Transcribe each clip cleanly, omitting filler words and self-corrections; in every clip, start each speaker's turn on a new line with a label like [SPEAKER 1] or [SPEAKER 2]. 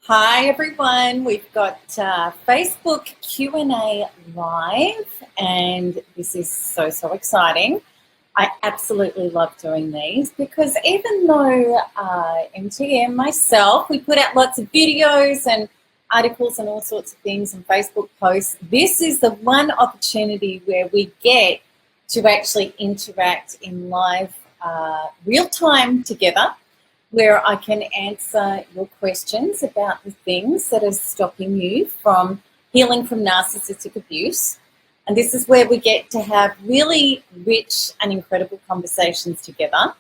[SPEAKER 1] Hi everyone, we've got Facebook Q&A live and this is so exciting. I absolutely love doing these because even though MTE and myself, we put out lots of videos and articles and all sorts of things and Facebook posts, this is the one opportunity where we get to actually interact in live real time together, where I can answer your questions about the things that are stopping you from healing from narcissistic abuse. And this is where we get to have really rich and incredible conversations together.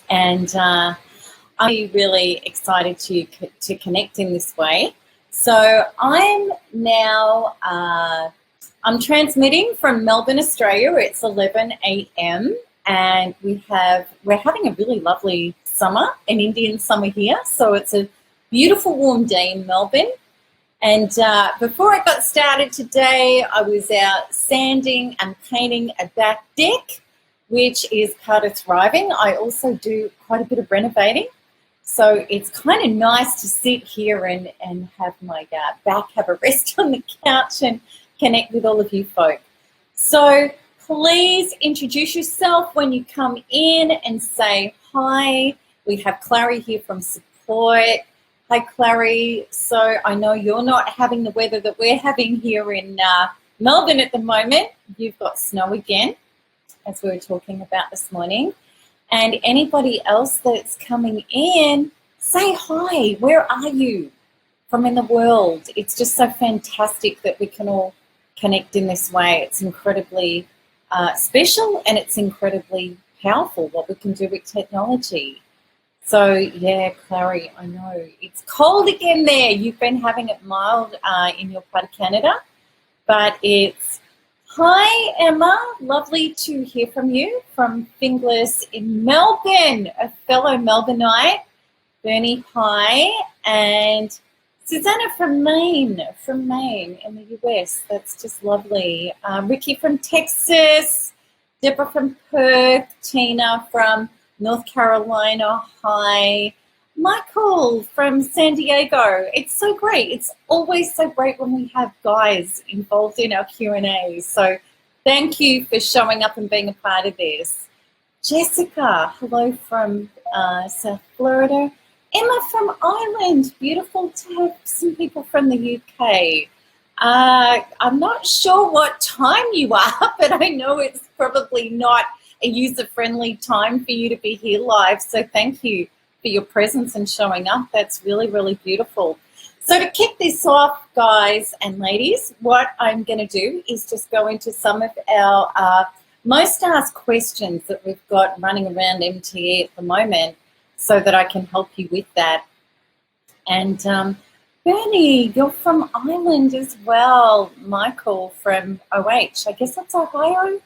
[SPEAKER 1] And I'm really excited to connect in this way. So I'm now, I'm transmitting from Melbourne, Australia. It's 11 a.m. and we're having a really lovely summer, an Indian summer here. So it's a beautiful warm day in Melbourne. And before I got started today, I was out sanding and painting a back deck, which is part of thriving. I also do quite a bit of renovating. So it's kind of nice to sit here and have my back have a rest on the couch and connect with all of you folk. So please introduce yourself when you come in and say hi. We have Clary here from support. Hi, Clary. So I know you're not having the weather that we're having here in Melbourne at the moment. You've got snow again, as we were talking about this morning. And anybody else that's coming in, say hi. Where are you from in the world? It's just so fantastic that we can all connect in this way. It's incredibly special and it's incredibly powerful what we can do with technology. So, yeah, Clary, I know. It's cold again there. You've been having it mild in your part of Canada. But it's, hi, Emma. Lovely to hear from you from Finglas in Melbourne, a fellow Melbourneite. Bernie, hi. And Susanna from Maine in the US. That's just lovely. Ricky from Texas. Deborah from Perth. Tina from North Carolina, hi. Michael from San Diego. It's so great. It's always so great when we have guys involved in our Q&A. So thank you for showing up and being a part of this. Jessica, hello from South Florida. Emma from Ireland. Beautiful to have some people from the UK. I'm not sure what time you are, but I know it's probably not a user-friendly time for you to be here live. So thank you for your presence and showing up. That's really beautiful. So to kick this off, guys and ladies, what I'm going to do is just go into some of our most asked questions that we've got running around MTE at the moment so that I can help you with that. And Bernie, you're from Ireland as well. Michael from OH. I guess that's Ohio,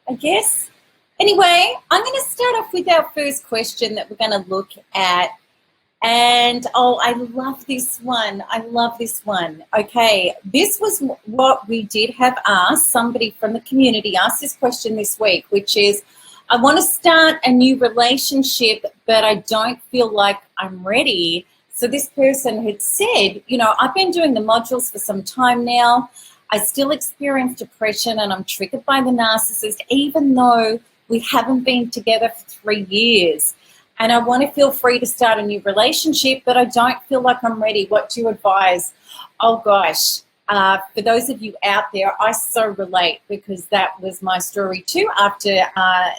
[SPEAKER 1] I guess. Anyway, I'm going to start off with our first question that we're going to look at. And, oh, I love this one. Okay, this was what we did have asked. Somebody from the community asked this question this week, which is, I want to start a new relationship, but I don't feel like I'm ready. So this person had said, you know, I've been doing the modules for some time now. I still experience depression and I'm triggered by the narcissist, even though we haven't been together for 3 years. And I want to feel free to start a new relationship, but I don't feel like I'm ready. What do you advise? Oh, gosh. For those of you out there, I so relate because that was my story too. After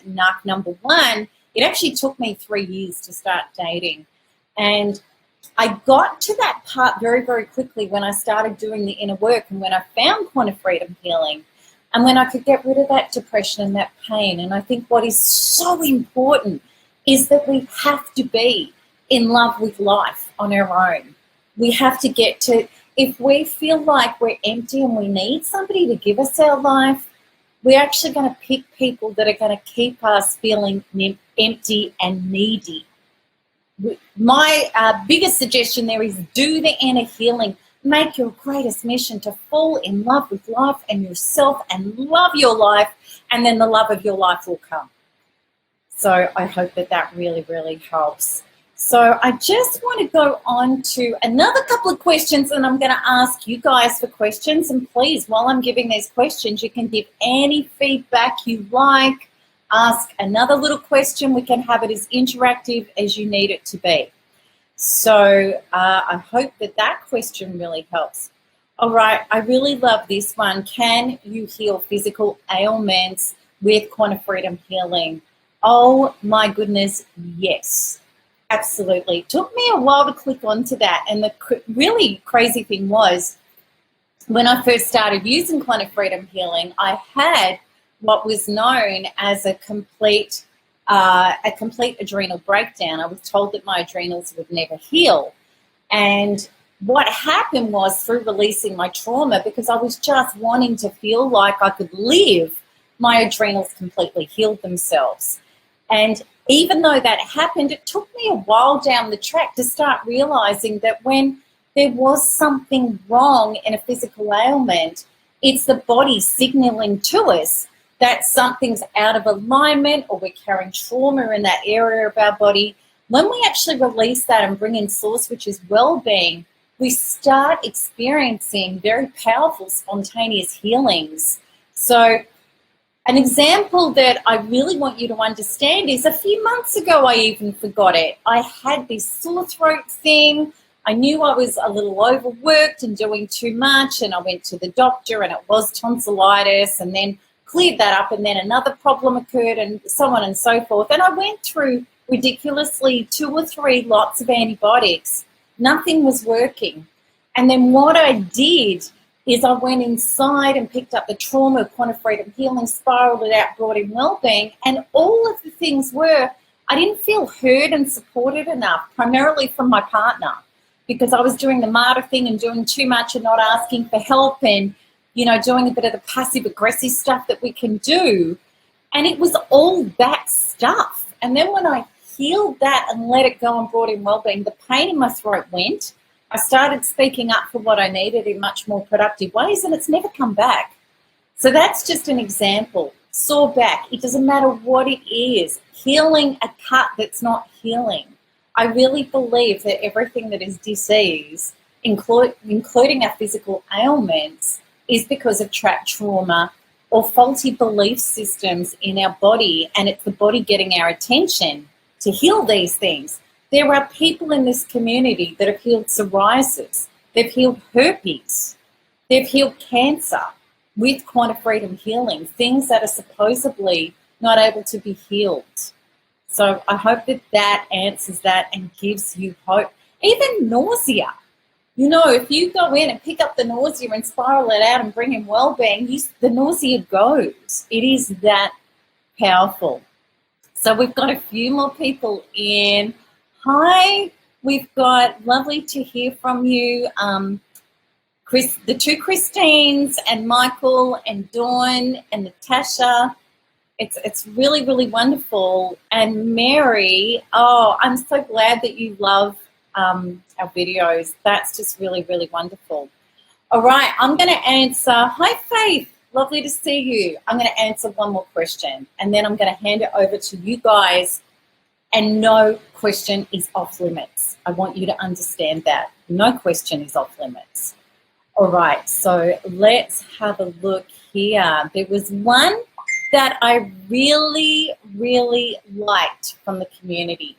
[SPEAKER 1] narc number 1, it actually took me 3 years to start dating. And I got to that part very quickly when I started doing the inner work and when I found quantum freedom healing. And when I could get rid of that depression and that pain. And I think what is so important is that we have to be in love with life on our own. We have to get to, if we feel like we're empty and we need somebody to give us our life, we're actually going to pick people that are going to keep us feeling empty and needy. My biggest suggestion there is do the inner healing. Make your greatest mission to fall in love with life and yourself and love your life, and then the love of your life will come. So I hope that really helps. So I just want to go on to another couple of questions, and I'm going to ask you guys for questions. And please, while I'm giving these questions, you can give any feedback you like. Ask another little question. We can have it as interactive as you need it to be. So I hope that question really helps. All right, I really love this one. Can you heal physical ailments with quantum freedom healing? Oh my goodness, yes. Absolutely. It took me a while to click onto that. And the really crazy thing was, when I first started using quantum freedom healing, I had what was known as a complete adrenal breakdown. I was told that my adrenals would never heal. And what happened was, through releasing my trauma, because I was just wanting to feel like I could live, my adrenals completely healed themselves. And even though that happened, it took me a while down the track to start realizing that when there was something wrong in a physical ailment, it's the body signaling to us that something's out of alignment, or we're carrying trauma in that area of our body. When we actually release that and bring in source, which is well-being, we start experiencing very powerful spontaneous healings. So an example that I really want you to understand is, a few months ago, I even forgot it. I had this sore throat thing. I knew I was a little overworked and doing too much, and I went to the doctor, and it was tonsillitis, and then cleared that up, and then another problem occurred, and so on and so forth. And I went through ridiculously 2 or 3 lots of antibiotics. Nothing was working. And then what I did is I went inside and picked up the trauma of quantum freedom healing, spiraled it out, brought in well-being, and all of the things were, I didn't feel heard and supported enough, primarily from my partner, because I was doing the martyr thing and doing too much and not asking for help, and, you know, doing a bit of the passive-aggressive stuff that we can do. And it was all that stuff. And then when I healed that and let it go and brought in well-being, the pain in my throat went. I started speaking up for what I needed in much more productive ways, and it's never come back. So that's just an example. Sore back, it doesn't matter what it is. Healing a cut that's not healing. I really believe that everything that is disease, including our physical ailments, is because of trapped trauma or faulty belief systems in our body, and it's the body getting our attention to heal these things. There are people in this community that have healed psoriasis, they've healed herpes, they've healed cancer with quantum freedom healing, things that are supposedly not able to be healed. So I hope that answers that and gives you hope. Even nausea. You know, if you go in and pick up the nausea and spiral it out and bring in well-being, the nausea goes. It is that powerful. So we've got a few more people in. Hi, we've got, lovely to hear from you, Chris, the 2 Christines, and Michael and Dawn and Natasha. It's really, really wonderful. And Mary, oh, I'm so glad that you love our videos. That's just really, really wonderful. All right, I'm going to answer. Hi, Faith. Lovely to see you. I'm going to answer one more question, and then I'm going to hand it over to you guys. And no question is off limits. I want you to understand that. No question is off limits. All right, so let's have a look here. There was one that I really, really liked from the community.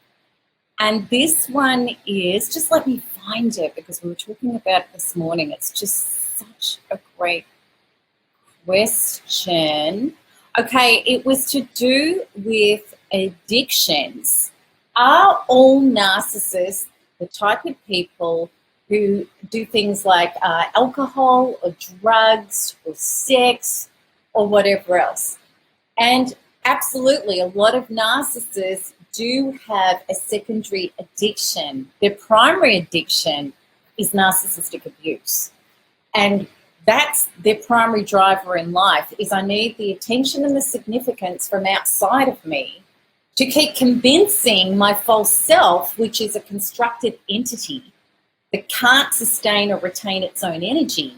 [SPEAKER 1] And this one is, just let me find it, because we were talking about it this morning. It's just such a great question. Okay, it was to do with addictions. Are all narcissists the type of people who do things like alcohol or drugs or sex or whatever else? And absolutely, a lot of narcissists do have a secondary addiction. Their primary addiction is narcissistic abuse. And that's their primary driver in life, is I need the attention and the significance from outside of me to keep convincing my false self, which is a constructed entity that can't sustain or retain its own energy.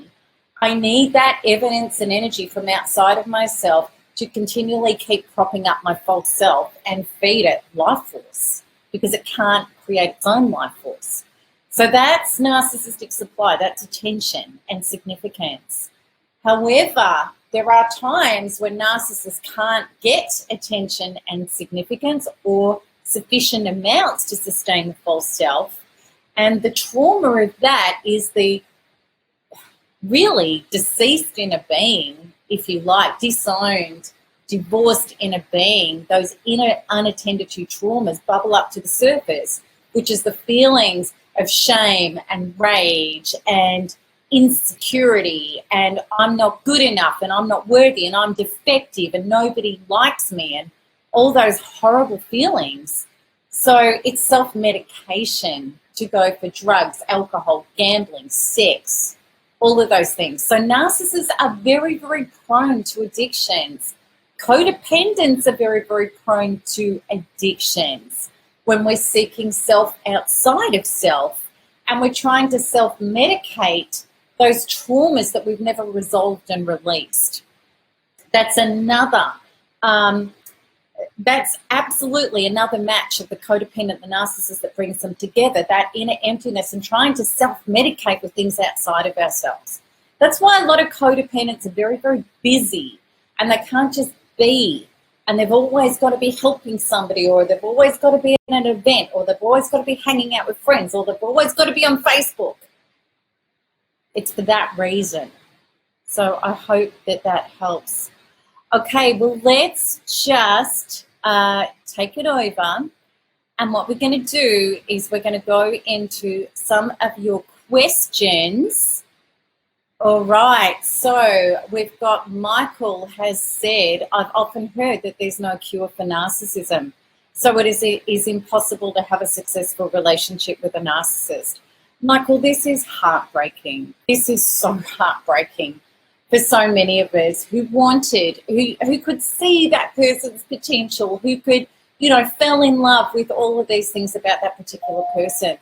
[SPEAKER 1] I need that evidence and energy from outside of myself to continually keep propping up my false self and feed it life force. because it can't create its own life force. So that's narcissistic supply, that's attention and significance. However, there are times when narcissists can't get attention and significance or sufficient amounts to sustain the false self. And the trauma of that is the really deceased inner being, if you like, disowned, divorced inner being. Those inner unattended to traumas bubble up to the surface, which is the feelings of shame and rage and insecurity and I'm not good enough and I'm not worthy and I'm defective and nobody likes me and all those horrible feelings. So it's self-medication to go for drugs, alcohol, gambling, sex, all of those things. So narcissists are very, very prone to addictions. Codependents are very, very prone to addictions when we're seeking self outside of self and we're trying to self-medicate those traumas that we've never resolved and released. That's another, that's absolutely another match of the codependent, the narcissist that brings them together, that inner emptiness and trying to self-medicate with things outside of ourselves. That's why a lot of codependents are very, very busy and they can't just be. And they've always got to be helping somebody, or they've always got to be at an event, or they've always got to be hanging out with friends, or they've always got to be on Facebook. It's for that reason. So I hope that that helps. Okay, well, let's just take it over. And what we're going to do is we're going to go into some of your questions. All right, so we've got Michael has said, I've often heard that there's no cure for narcissism. So it is impossible to have a successful relationship with a narcissist. Michael, this is heartbreaking. This is so heartbreaking for so many of us who wanted, who could see that person's potential, who could, fell in love with all of these things about that particular person.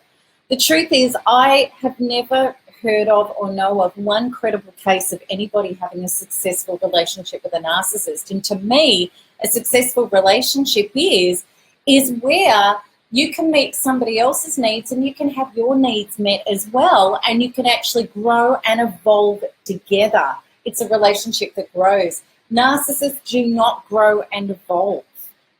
[SPEAKER 1] The truth is, I have never heard of or know of one credible case of anybody having a successful relationship with a narcissist. And to me, a successful relationship is where you can meet somebody else's needs and you can have your needs met as well, and you can actually grow and evolve together. It's a relationship that grows. Narcissists do not grow and evolve.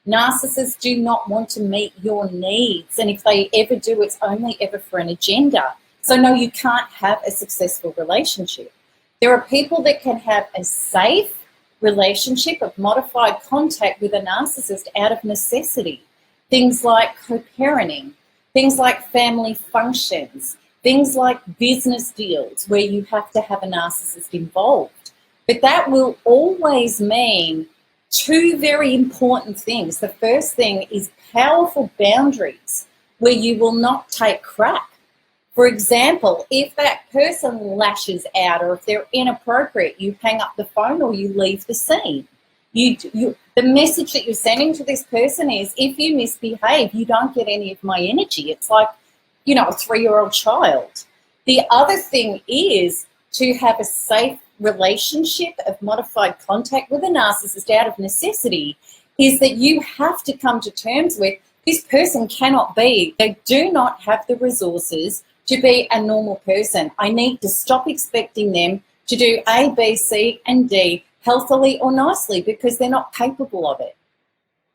[SPEAKER 1] Narcissists do not want to meet your needs, and if they ever do, it's only ever for an agenda. So no, you can't have a successful relationship. There are people that can have a safe relationship of modified contact with a narcissist out of necessity. Things like co-parenting, things like family functions, things like business deals where you have to have a narcissist involved. But that will always mean two very important things. The first thing is powerful boundaries where you will not take crap. For example, if that person lashes out or if they're inappropriate, you hang up the phone or you leave the scene. The message that you're sending to this person is, if you misbehave, you don't get any of my energy. It's like, a 3-year-old child. The other thing is to have a safe relationship of modified contact with a narcissist out of necessity is that you have to come to terms with this person cannot be. They do not have the resources to be a normal person. I need to stop expecting them to do A, B, C, and D healthily or nicely because they're not capable of it.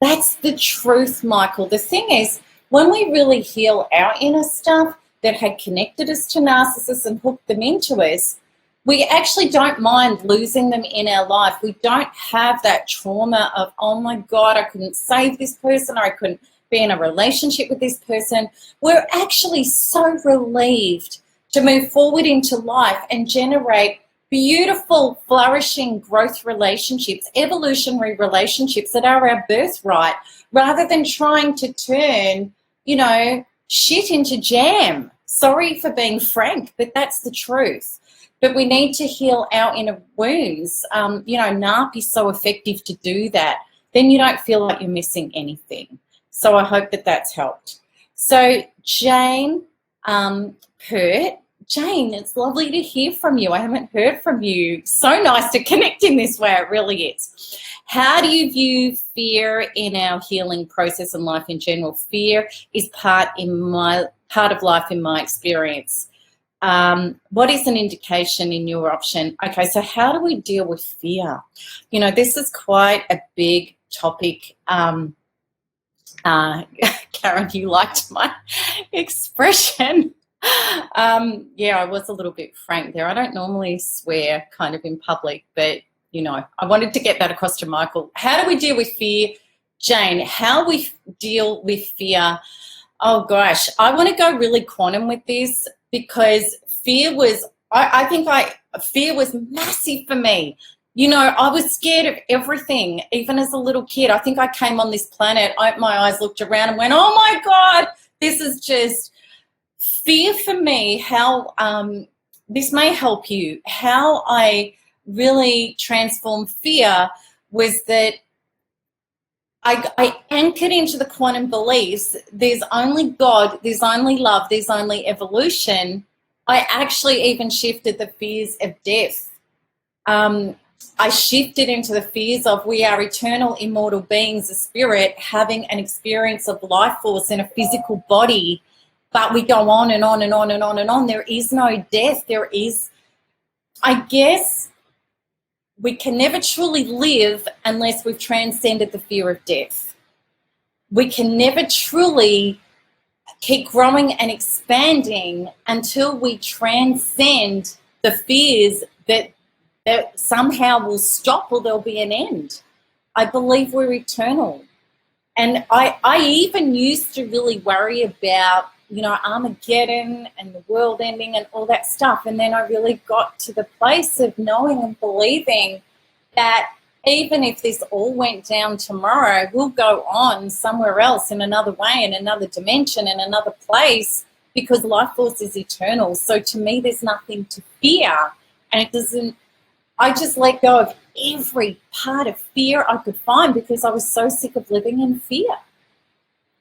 [SPEAKER 1] That's the truth, Michael. The thing is, when we really heal our inner stuff that had connected us to narcissists and hooked them into us, we actually don't mind losing them in our life. We don't have that trauma of, oh my God, I couldn't save this person, or I couldn't be in a relationship with this person. We're actually so relieved to move forward into life and generate beautiful, flourishing growth relationships, evolutionary relationships that are our birthright, rather than trying to turn, shit into jam. Sorry for being frank, but that's the truth. But we need to heal our inner wounds. NARP is so effective to do that. Then you don't feel like you're missing anything. So I hope that that's helped. So Jane Pert, Jane, it's lovely to hear from you. I haven't heard from you. So nice to connect in this way. It really is. How do you view fear in our healing process and life in general? Fear is part of life in my experience. What is an indication in your option? Okay, so how do we deal with fear? You know, this is quite a big topic. Karen, you liked my expression. Yeah, I was a little bit frank there. I don't normally swear kind of in public, but, you know, I wanted to get that across to Michael. How do we deal with fear? Jane, how we deal with fear? Oh, gosh, I want to go really quantum with this because fear was, fear was massive for me. You know, I was scared of everything, even as a little kid. I think I came on this planet, opened my eyes, looked around and went, oh, my God, this is just fear for me. How this may help you. How I really transformed fear was that I anchored into the quantum beliefs. There's only God, there's only love, there's only evolution. I actually even shifted the fears of death. I shifted into the fears of we are eternal, immortal beings, a spirit having an experience of life force in a physical body, but we go on and on and on and on and on. There is no death. There is, I guess, we can never truly live unless we've transcended the fear of death. We can never truly keep growing and expanding until we transcend the fears that somehow will stop or there'll be an end. I believe we're eternal. And I even used to really worry about, you know, Armageddon and the world ending and all that stuff. And then I really got to the place of knowing and believing that even if this all went down tomorrow, we'll go on somewhere else in another way, in another dimension, in another place, because life force is eternal. So to me, there's nothing to fear. And it doesn't, I just let go of every part of fear I could find because I was so sick of living in fear.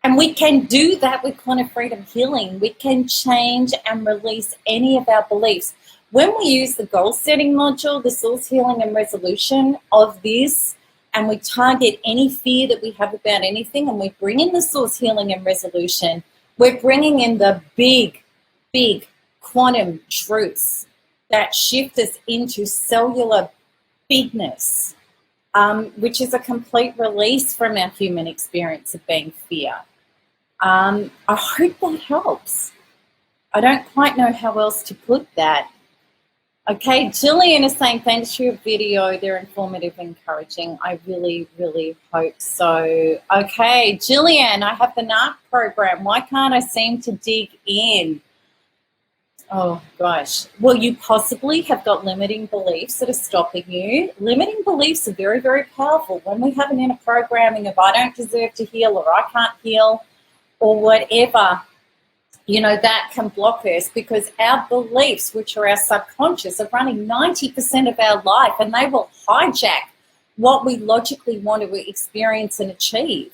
[SPEAKER 1] And we can do that with quantum freedom healing. We can change and release any of our beliefs. When we use the goal setting module, the source healing and resolution of this, and we target any fear that we have about anything, and we bring in the source healing and resolution, we're bringing in the big, big quantum truths that shift us into cellular bigness, which is a complete release from our human experience of being fear. I hope that helps. I don't quite know how else to put that. Okay, Jillian is saying, thanks for your video. They're informative and encouraging. I really, really hope so. Okay, Jillian, I have the NARC program. Why can't I seem to dig in? Oh, gosh. Well, you possibly have got limiting beliefs that are stopping you. Limiting beliefs are very, very powerful. When we have an inner programming of I don't deserve to heal or I can't heal or whatever, you know, that can block us because our beliefs, which are our subconscious, are running 90% of our life and they will hijack what we logically want to experience and achieve.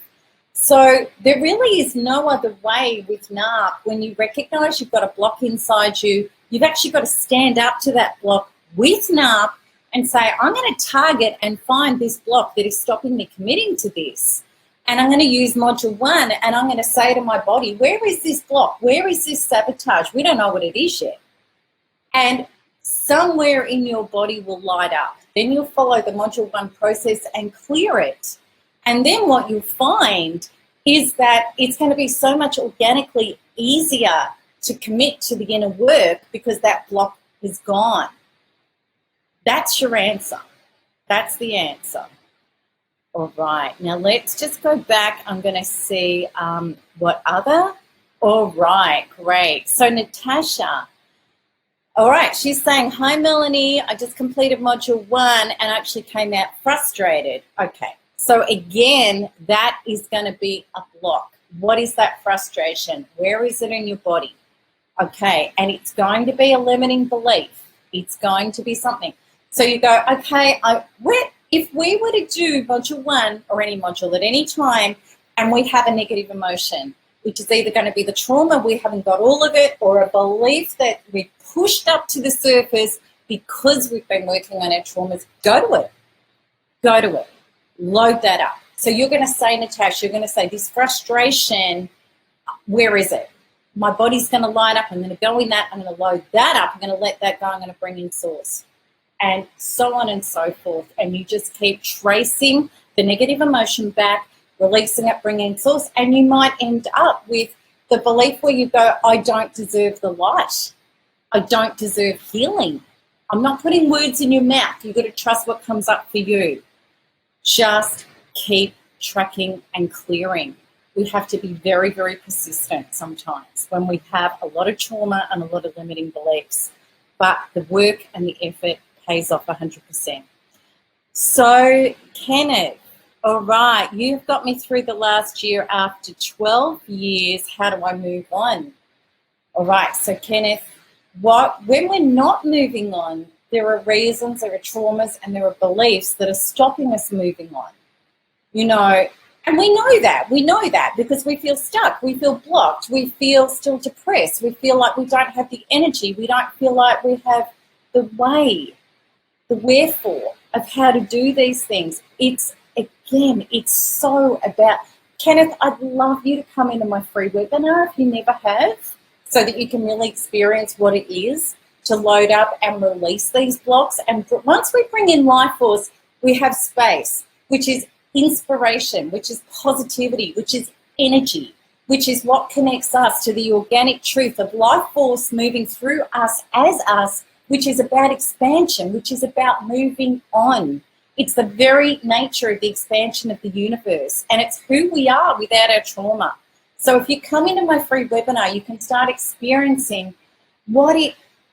[SPEAKER 1] So there really is no other way with NARC. When you recognize you've got a block inside you, you've actually got to stand up to that block with NARC and say, I'm going to target and find this block that is stopping me committing to this. And I'm going to use module 1 and I'm going to say to my body, where is this block? Where is this sabotage? We don't know what it is yet. And somewhere in your body will light up. Then you'll follow the module 1 process and clear it. And then what you'll find is that it's going to be so much organically easier to commit to the inner work because that block is gone. That's your answer. That's the answer. All right, now let's just go back. I'm going to see what other. All right, great. So Natasha, all right, she's saying, hi, Melanie. I just completed module 1 and actually came out frustrated. Okay, so again, that is going to be a block. What is that frustration? Where is it in your body? Okay, and it's going to be a limiting belief. It's going to be something. So you go, okay, if we were to do module 1 or any module at any time and we have a negative emotion, which is either going to be the trauma, we haven't got all of it, or a belief that we pushed up to the surface because we've been working on our traumas. Go to it. Go to it. Load that up. So you're going to say, Natasha, you're going to say, this frustration, where is it? My body's going to light up. I'm going to go in that. I'm going to load that up. I'm going to let that go. I'm going to bring in source. And so on and so forth. And you just keep tracing the negative emotion back, releasing it, bringing in source. And you might end up with the belief where you go, I don't deserve the light. I don't deserve healing. I'm not putting words in your mouth. You've got to trust what comes up for you. Just keep tracking and clearing. We have to be very, very persistent sometimes when we have a lot of trauma and a lot of limiting beliefs. But the work and the effort pays off 100%. So, Kenneth, all right, you've got me through the last year after 12 years. How do I move on? All right, so Kenneth, when we're not moving on, there are reasons, there are traumas, and there are beliefs that are stopping us moving on. You know, and we know that because we feel stuck, we feel blocked, we feel still depressed, we feel like we don't have the energy, we don't feel like we have the way, the wherefore of how to do these things. It's so about, Kenneth, I'd love you to come into my free webinar if you never have, so that you can really experience what it is to load up and release these blocks. And once we bring in life force, we have space, which is inspiration, which is positivity, which is energy, which is what connects us to the organic truth of life force moving through us as us, which is about expansion, which is about moving on. It's the very nature of the expansion of the universe, and it's who we are without our trauma. So if you come into my free webinar, you can start experiencing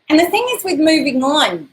[SPEAKER 1] and the thing is with moving on,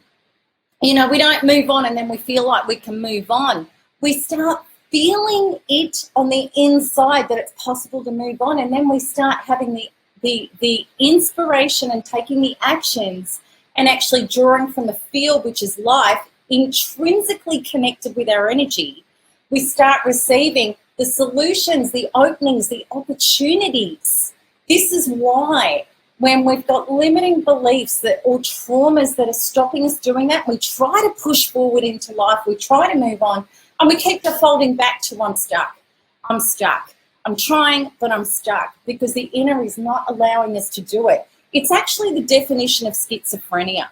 [SPEAKER 1] you know, we don't move on and then we feel like we can move on. We start feeling it on the inside that it's possible to move on, and then we start having the inspiration and taking the actions and actually drawing from the field, which is life, intrinsically connected with our energy. We start receiving the solutions, the openings, the opportunities. This is why when we've got limiting beliefs or traumas that are stopping us doing that, we try to push forward into life, we try to move on, and we keep defaulting back to I'm stuck. I'm trying, but I'm stuck, because the inner is not allowing us to do it. It's actually the definition of schizophrenia.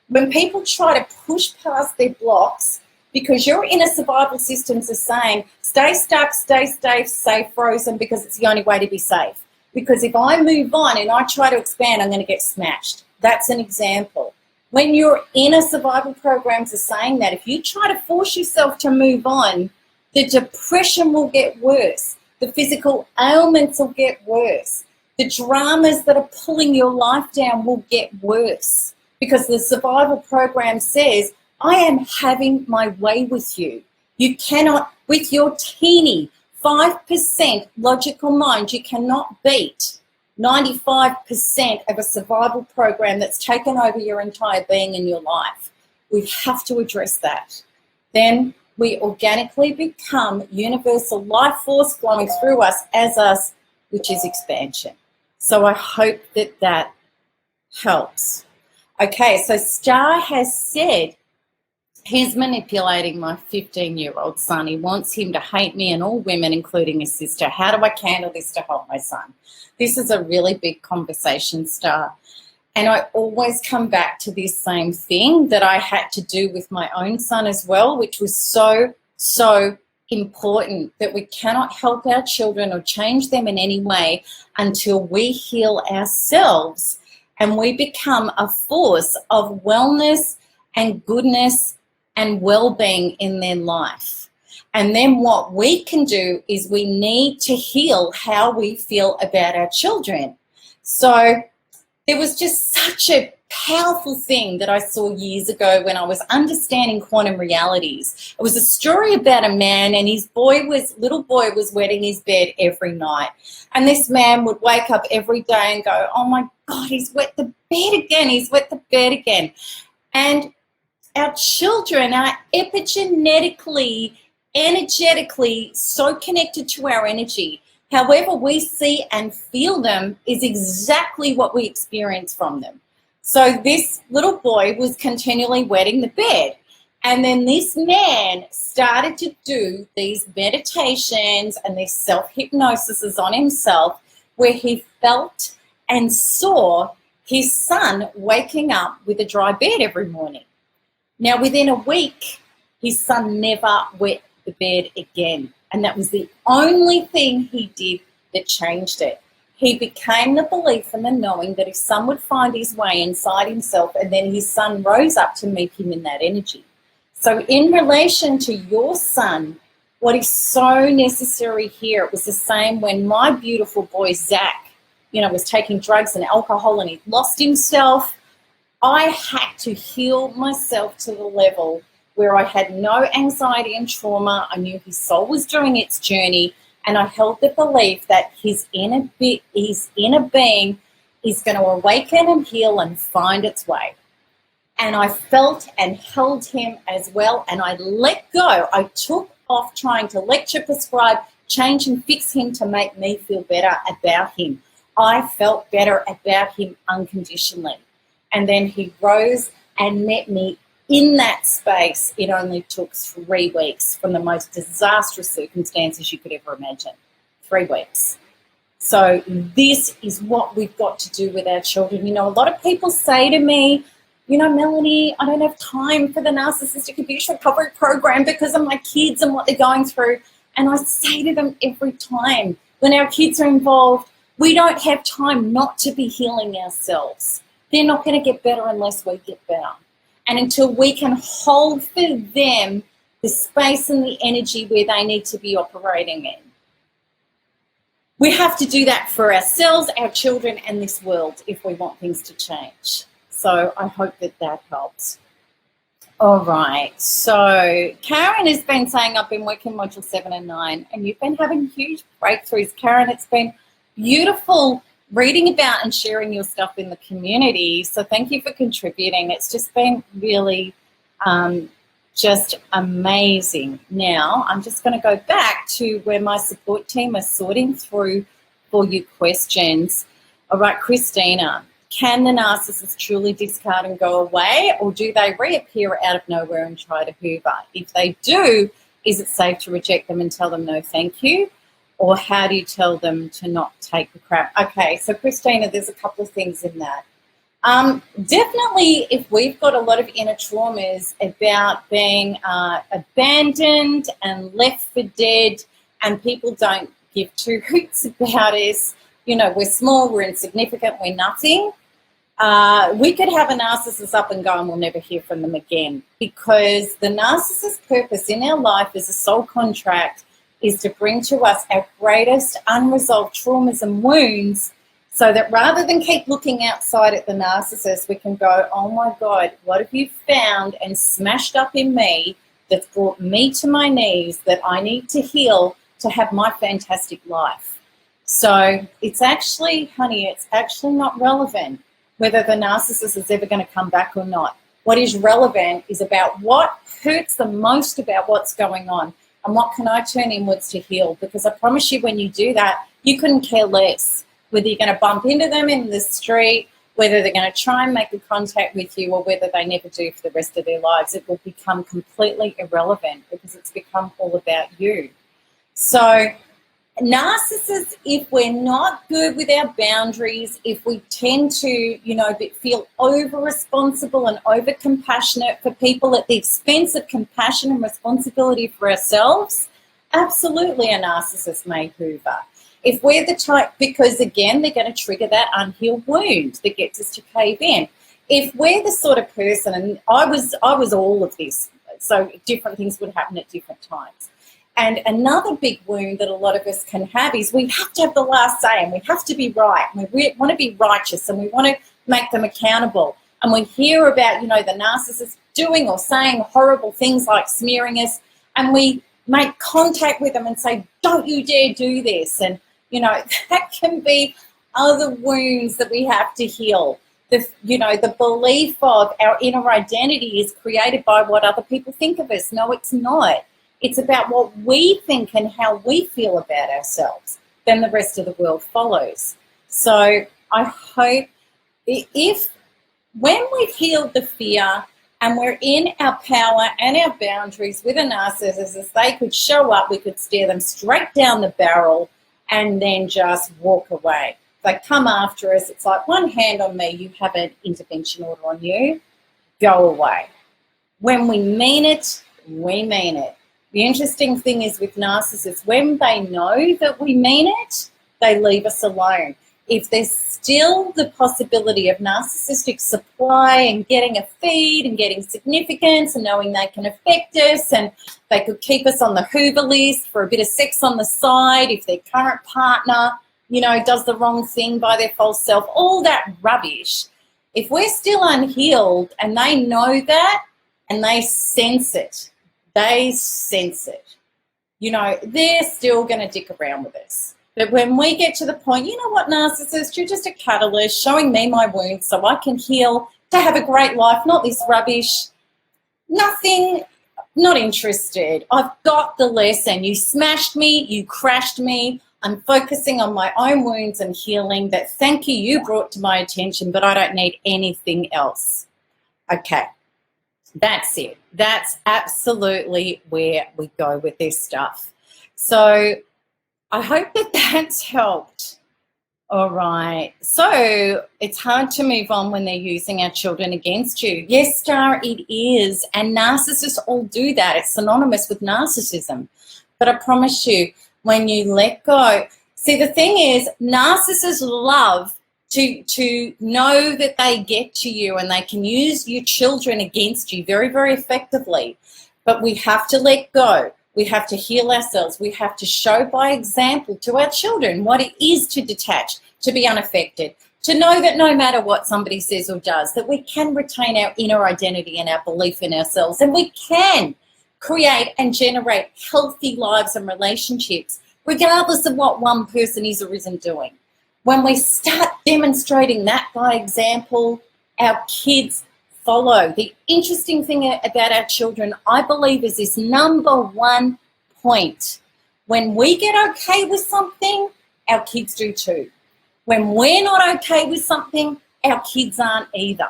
[SPEAKER 1] When people try to push past their blocks, because your inner survival systems are saying, stay stuck, stay safe, stay frozen, because it's the only way to be safe. Because if I move on and I try to expand, I'm going to get smashed. That's an example. When your inner survival programs are saying that, if you try to force yourself to move on, the depression will get worse. The physical ailments will get worse. The dramas that are pulling your life down will get worse, because the survival program says, I am having my way with you. You cannot, with your teeny 5% logical mind, you cannot beat 95% of a survival program that's taken over your entire being in your life. We have to address that. Then we organically become universal life force flowing through us as us, which is expansion. So I hope that helps. Okay, so Star has said, he's manipulating my 15-year-old son. He wants him to hate me and all women, including his sister. How do I handle this to help my son? This is a really big conversation, Star. And I always come back to this same thing that I had to do with my own son as well, which was so, so important, that we cannot help our children or change them in any way until we heal ourselves and we become a force of wellness and goodness and well-being in their life. And then what we can do is we need to heal how we feel about our children. So there was just such a powerful thing that I saw years ago when I was understanding quantum realities. It was a story about a man, and his little boy was wetting his bed every night. And this man would wake up every day and go, oh my God, he's wet the bed again, he's wet the bed again. And our children are epigenetically, energetically so connected to our energy However we see and feel them is exactly what we experience from them. So this little boy was continually wetting the bed. And then this man started to do these meditations and these self-hypnosises on himself where he felt and saw his son waking up with a dry bed every morning. Now, within a week, his son never wet the bed again. And that was the only thing he did that changed it. He became the belief and the knowing that his son would find his way inside himself, and then his son rose up to meet him in that energy. So in relation to your son, what is so necessary here, it was the same when my beautiful boy, Zach, was taking drugs and alcohol and he lost himself. I had to heal myself to the level where I had no anxiety and trauma. I knew his soul was doing its journey, and I held the belief that his inner being is going to awaken and heal and find its way. And I felt and held him as well, and I let go. I took off trying to lecture, prescribe, change and fix him to make me feel better about him. I felt better about him unconditionally. And then he rose and met me in that space. It only took 3 weeks from the most disastrous circumstances you could ever imagine. 3 weeks. So this is what we've got to do with our children. A lot of people say to me, Melanie, I don't have time for the narcissistic abuse recovery program because of my kids and what they're going through. And I say to them every time, when our kids are involved, we don't have time not to be healing ourselves. They're not going to get better unless we get better. And until we can hold for them the space and the energy where they need to be operating in. We have to do that for ourselves, our children, and this world if we want things to change. So I hope that helps. All right. So Karen has been saying I've been working module 7 and 9, and you've been having huge breakthroughs. Karen, it's been beautiful reading about and sharing your stuff in the community. So thank you for contributing. It's just been really just amazing. Now I'm just going to go back to where my support team are sorting through for you questions. All right, Christina, can the narcissist truly discard and go away, or do they reappear out of nowhere and try to hoover? If they do, is it safe to reject them and tell them no thank you? Or how do you tell them to not take the crap? Okay, so Christina, there's a couple of things in that. Definitely if we've got a lot of inner traumas about being abandoned and left for dead, and people don't give two hoots about us, we're small, we're insignificant, we're nothing, we could have a narcissist up and go and we'll never hear from them again, because the narcissist's purpose in our life as a soul contract is to bring to us our greatest unresolved traumas and wounds, so that rather than keep looking outside at the narcissist, we can go, oh my God, what have you found and smashed up in me that's brought me to my knees that I need to heal to have my fantastic life? So it's actually, honey, it's actually not relevant whether the narcissist is ever going to come back or not. What is relevant is about what hurts the most about what's going on, and what can I turn inwards to heal? Because I promise you, when you do that, you couldn't care less whether you're going to bump into them in the street, whether they're going to try and make a contact with you, or whether they never do for the rest of their lives. It will become completely irrelevant because it's become all about you. So narcissists, if we're not good with our boundaries, if we tend to, feel over-responsible and over-compassionate for people at the expense of compassion and responsibility for ourselves, absolutely a narcissist may hoover. If we're the type, because again, they're going to trigger that unhealed wound that gets us to cave in. If we're the sort of person, and I was all of this, so different things would happen at different times. And another big wound that a lot of us can have is we have to have the last say, and we have to be right, and we want to be righteous, and we want to make them accountable. And we hear about, the narcissist doing or saying horrible things like smearing us, and we make contact with them and say, don't you dare do this. And, that can be other wounds that we have to heal. The belief of our inner identity is created by what other people think of us. No, it's not. It's about what we think and how we feel about ourselves. then the rest of the world follows. So I hope if when we've healed the fear and we're in our power and our boundaries with a narcissist, as they could show up, we could stare them straight down the barrel and then just walk away. If they come after us, it's like, one hand on me, you have an intervention order on you, go away. When we mean it, we mean it. The interesting thing is with narcissists, when they know that we mean it, they leave us alone. If there's still the possibility of narcissistic supply and getting a feed and getting significance and knowing they can affect us and they could keep us on the Hoover list for a bit of sex on the side if their current partner, you know, does the wrong thing by their false self, all that rubbish. If we're still unhealed and they know that and they sense it, you know, they're still going to dick around with us. But when we get to the point, you know what, narcissist, you're just a catalyst showing me my wounds so I can heal, to have a great life, not this rubbish. Nothing, not interested. I've got the lesson. You smashed me, you crashed me. I'm focusing on my own wounds and healing that, thank you brought to my attention, but I don't need anything else. Okay, that's it. That's absolutely where we go with this stuff. So I hope that that's helped. All right. So it's hard to move on when they're using our children against you. Yes, Star, it is. And narcissists all do that. It's synonymous with narcissism. But I promise you, when you let go, see, the thing is, narcissists love to know that they get to you and they can use your children against you very, very effectively. But we have to let go. We have to heal ourselves. We have to show by example to our children what it is to detach, to be unaffected, to know that no matter what somebody says or does, that we can retain our inner identity and our belief in ourselves, and we can create and generate healthy lives and relationships, regardless of what one person is or isn't doing. When we start demonstrating that by example, our kids follow. The interesting thing about our children, I believe, is this number one point. When we get okay with something, our kids do too. When we're not okay with something, our kids aren't either.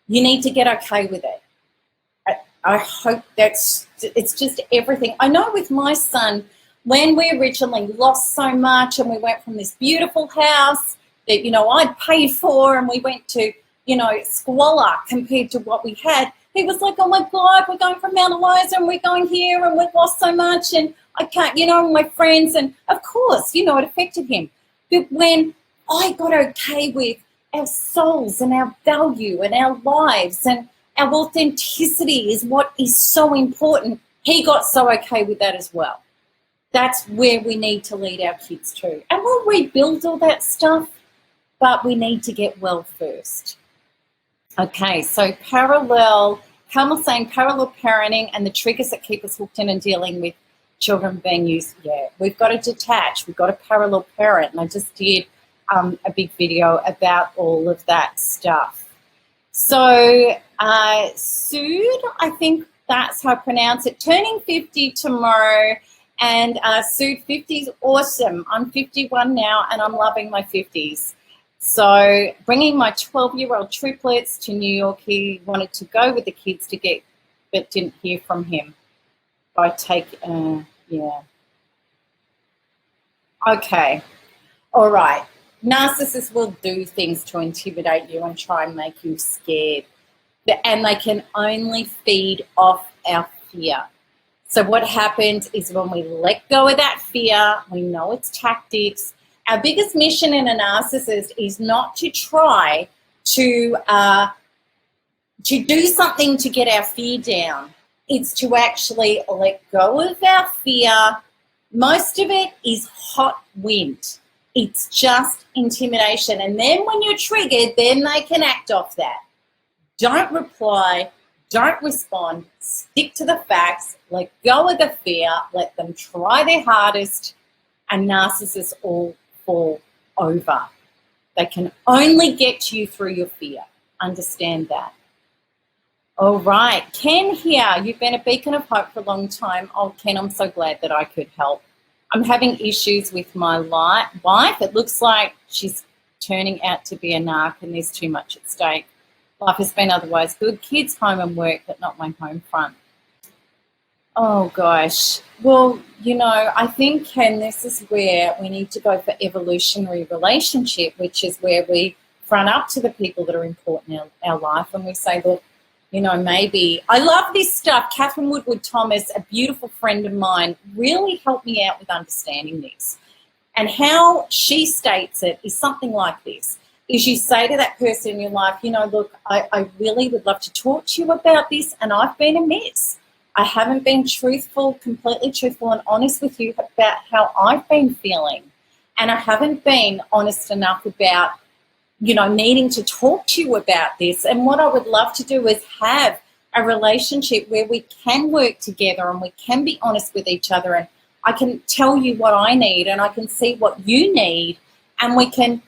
[SPEAKER 1] You need to get okay with it. I hope it's just everything. I know with my son, when we originally lost so much and we went from this beautiful house that, you know, I'd paid for, and we went to, you know, squalor compared to what we had, he was like, oh my God, we're going from Mount Eliza and we're going here and we've lost so much and I can't, you know, my friends. And of course, you know, it affected him. But when I got okay with our souls and our value and our lives and our authenticity is what is so important, he got so okay with that as well. That's where we need to lead our kids to. And we'll rebuild all that stuff, but we need to get well first. Okay, so parallel parenting and the triggers that keep us hooked in and dealing with children being used. Yeah, we've got to detach. We've got to parallel parent. And I just did a big video about all of that stuff. So Sood, I think that's how I pronounce it, turning 50 tomorrow. And Sood, 50 is awesome. I'm 51 now and I'm loving my 50s. So bringing my 12-year-old triplets to New York, he wanted to go with the kids to get, but didn't hear from him. Yeah. Okay. All right. Narcissists will do things to intimidate you and try and make you scared. And they can only feed off our fear. So what happens is when we let go of that fear, we know its tactics. Our biggest mission in a narcissist is not to try to do something to get our fear down. It's to actually let go of our fear. Most of it is hot wind. It's just intimidation. And then when you're triggered, then they can act off that. Don't reply. Don't respond. Stick to the facts. Let go of the fear. Let them try their hardest. And narcissists all fall over. They can only get to you through your fear. Understand that. All right. Ken here. You've been a beacon of hope for a long time. Oh, Ken, I'm so glad that I could help. I'm having issues with my wife. It looks like she's turning out to be a narc and there's too much at stake. Life has been otherwise good. Kids, home and work, but not my home front. Oh, gosh. Well, I think, and this is where we need to go for evolutionary relationship, which is where we front up to the people that are important in our life and we say, look, maybe I love this stuff. Catherine Woodward Thomas, a beautiful friend of mine, really helped me out with understanding this. And how she states it is something like this, is you say to that person in your life, look, I really would love to talk to you about this and I've been amiss. I haven't been completely truthful and honest with you about how I've been feeling. And I haven't been honest enough about, needing to talk to you about this. And what I would love to do is have a relationship where we can work together and we can be honest with each other. And I can tell you what I need and I can see what you need. And we can,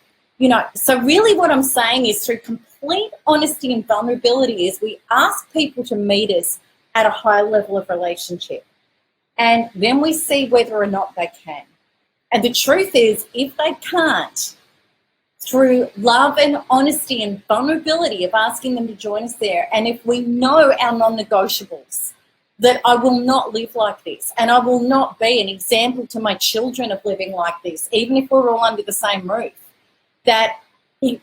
[SPEAKER 1] so really what I'm saying is through complete honesty and vulnerability is we ask people to meet us at a high level of relationship. And then we see whether or not they can. And the truth is, if they can't, through love and honesty and vulnerability of asking them to join us there, and if we know our non-negotiables, that I will not live like this and I will not be an example to my children of living like this, even if we're all under the same roof, that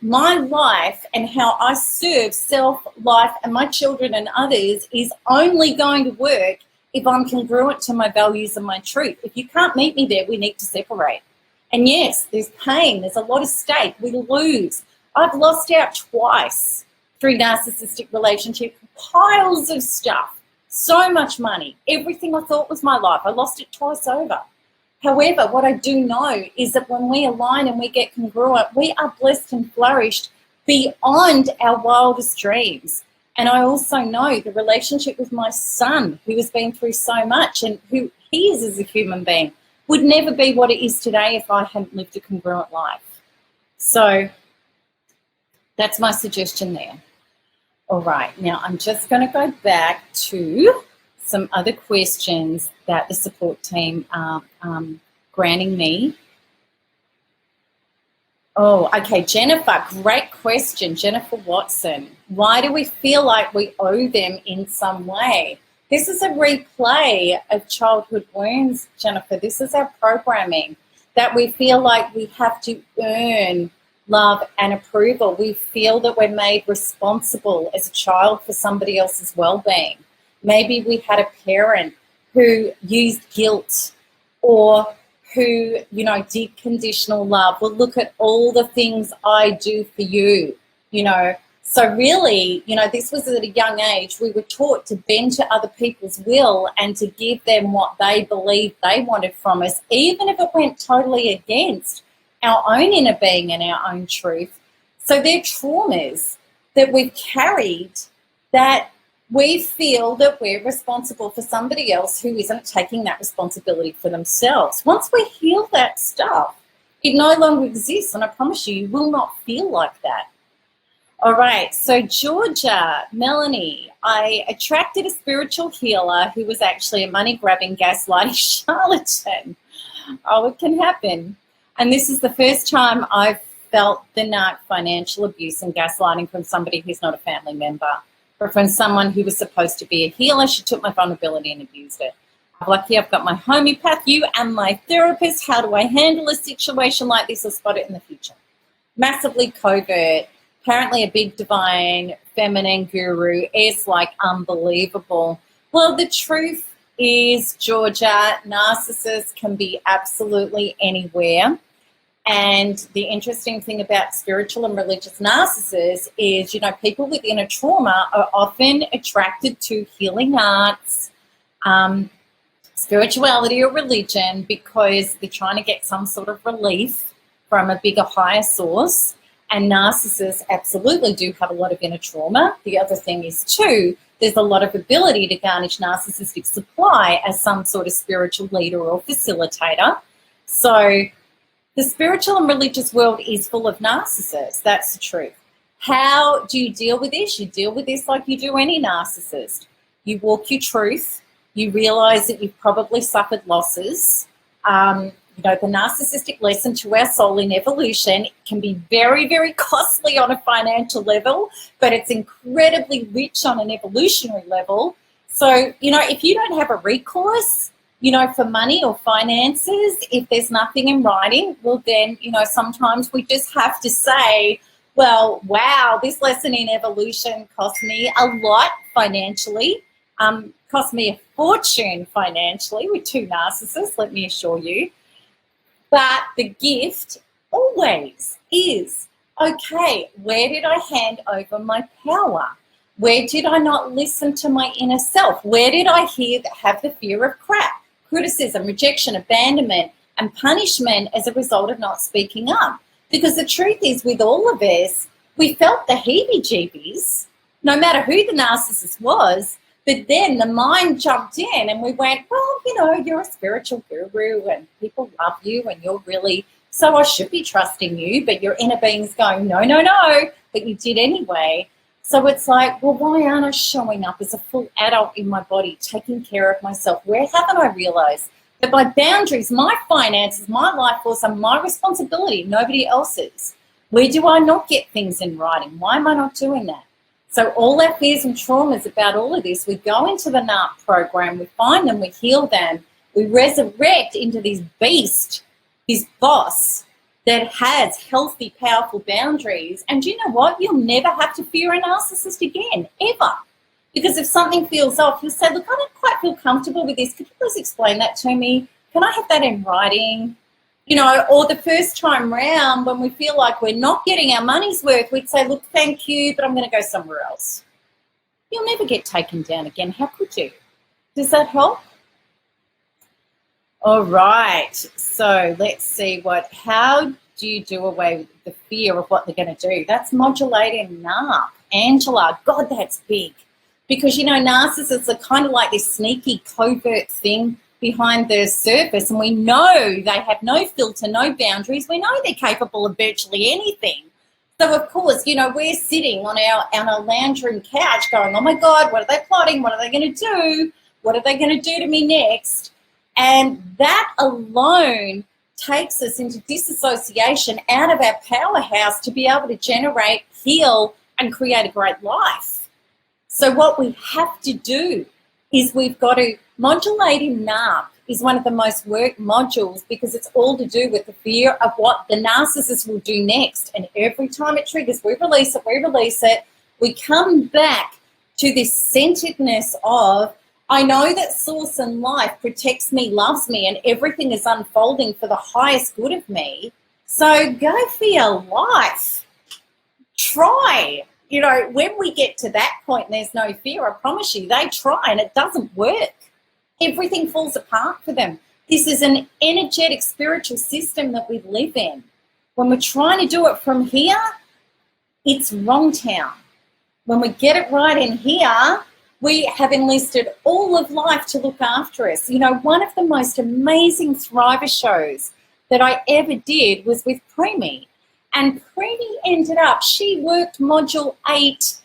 [SPEAKER 1] my life and how I serve self, life, and my children and others is only going to work if I'm congruent to my values and my truth. If you can't meet me there, we need to separate. And yes, there's pain. There's a lot of stake. We lose. I've lost out twice through narcissistic relationship. Piles of stuff. So much money. Everything I thought was my life. I lost it twice over. However, what I do know is that when we align and we get congruent, we are blessed and flourished beyond our wildest dreams. And I also know the relationship with my son, who has been through so much and who he is as a human being, would never be what it is today if I hadn't lived a congruent life. So that's my suggestion there. All right, now I'm just going to go back to some other questions that the support team are granting me. Oh, okay, Jennifer, great question. Jennifer Watson. Why do we feel like we owe them in some way? This is a replay of childhood wounds, Jennifer. This is our programming, that we feel like we have to earn love and approval. We feel that we're made responsible as a child for somebody else's well-being. Maybe we had a parent who used guilt or who, did conditional love. Well, look at all the things I do for you, So really, this was at a young age. We were taught to bend to other people's will and to give them what they believed they wanted from us, even if it went totally against our own inner being and our own truth. So they're traumas that we've carried, that we feel that we're responsible for somebody else who isn't taking that responsibility for themselves. Once we heal that stuff, it no longer exists, and I promise you, you will not feel like that. All right, so Georgia, Melanie, I attracted a spiritual healer who was actually a money-grabbing, gaslighting charlatan. Oh, it can happen. And this is the first time I've felt the narc financial abuse and gaslighting from somebody who's not a family member, or from someone who was supposed to be a healer. She took my vulnerability and abused it. I'm lucky I've got my homeopath, you, and my therapist. How do I handle a situation like this or spot it in the future? Massively covert. Apparently a big divine feminine guru is like unbelievable. Well, the truth is, Georgia, narcissists can be absolutely anywhere. And the interesting thing about spiritual and religious narcissists is, people with inner trauma are often attracted to healing arts, spirituality or religion, because they're trying to get some sort of relief from a bigger, higher source. And narcissists absolutely do have a lot of inner trauma. The other thing is, too, there's a lot of ability to garnish narcissistic supply as some sort of spiritual leader or facilitator. So the spiritual and religious world is full of narcissists. That's the truth. How do you deal with this? You deal with this like you do any narcissist. You walk your truth. You realize that you've probably suffered losses. The narcissistic lesson to our soul in evolution can be very, very costly on a financial level, but it's incredibly rich on an evolutionary level. So, if you don't have a recourse, for money or finances, if there's nothing in writing, well then, sometimes we just have to say, well, wow, this lesson in evolution cost me a lot financially, cost me a fortune financially with 2 narcissists, let me assure you. But the gift always is, okay, where did I hand over my power? Where did I not listen to my inner self? Where did I have the fear of crap, criticism, rejection, abandonment, and punishment as a result of not speaking up? Because the truth is, with all of us, we felt the heebie-jeebies, no matter who the narcissist was, but then the mind jumped in and we went, well, you're a spiritual guru and people love you and you're really, so I should be trusting you, but your inner being's going, no, but you did anyway. So it's like, well, why aren't I showing up as a full adult in my body, taking care of myself? Where haven't I realized that my boundaries, my finances, my life force are my responsibility, nobody else's? Where do I not get things in writing? Why am I not doing that? So all our fears and traumas about all of this, we go into the NARP program, we find them, we heal them, we resurrect into this beast, this boss that has healthy, powerful boundaries. And you know what? You'll never have to fear a narcissist again, ever. Because if something feels off, you'll say, look, I don't quite feel comfortable with this. Could you please explain that to me? Can I have that in writing? Or the first time round when we feel like we're not getting our money's worth, we'd say, look, thank you, but I'm going to go somewhere else. You'll never get taken down again. How could you? Does that help? All right. So let's see how do you do away with the fear of what they're going to do? That's modulating NARP. Angela, God, that's big. Because, narcissists are kind of like this sneaky, covert thing behind the surface, and we know they have no filter, no boundaries. We know they're capable of virtually anything. So, of course, we're sitting on our lounge room couch going, oh, my God, what are they plotting? What are they going to do? What are they going to do to me next? And that alone takes us into disassociation out of our powerhouse to be able to generate, heal, and create a great life. So what we have to do is we've got to modulate in NARP is one of the most worked modules because it's all to do with the fear of what the narcissist will do next. And every time it triggers, we release it, we come back to this centeredness of, I know that source and life protects me, loves me, and everything is unfolding for the highest good of me. So go for your life. Try. When we get to that point and there's no fear, I promise you, they try and it doesn't work. Everything falls apart for them. This is an energetic spiritual system that we live in. When we're trying to do it from here, it's wrong town. When we get it right in here, we have enlisted all of life to look after us. One of the most amazing Thriver shows that I ever did was with Preemie. And Preemie ended up, she worked module 8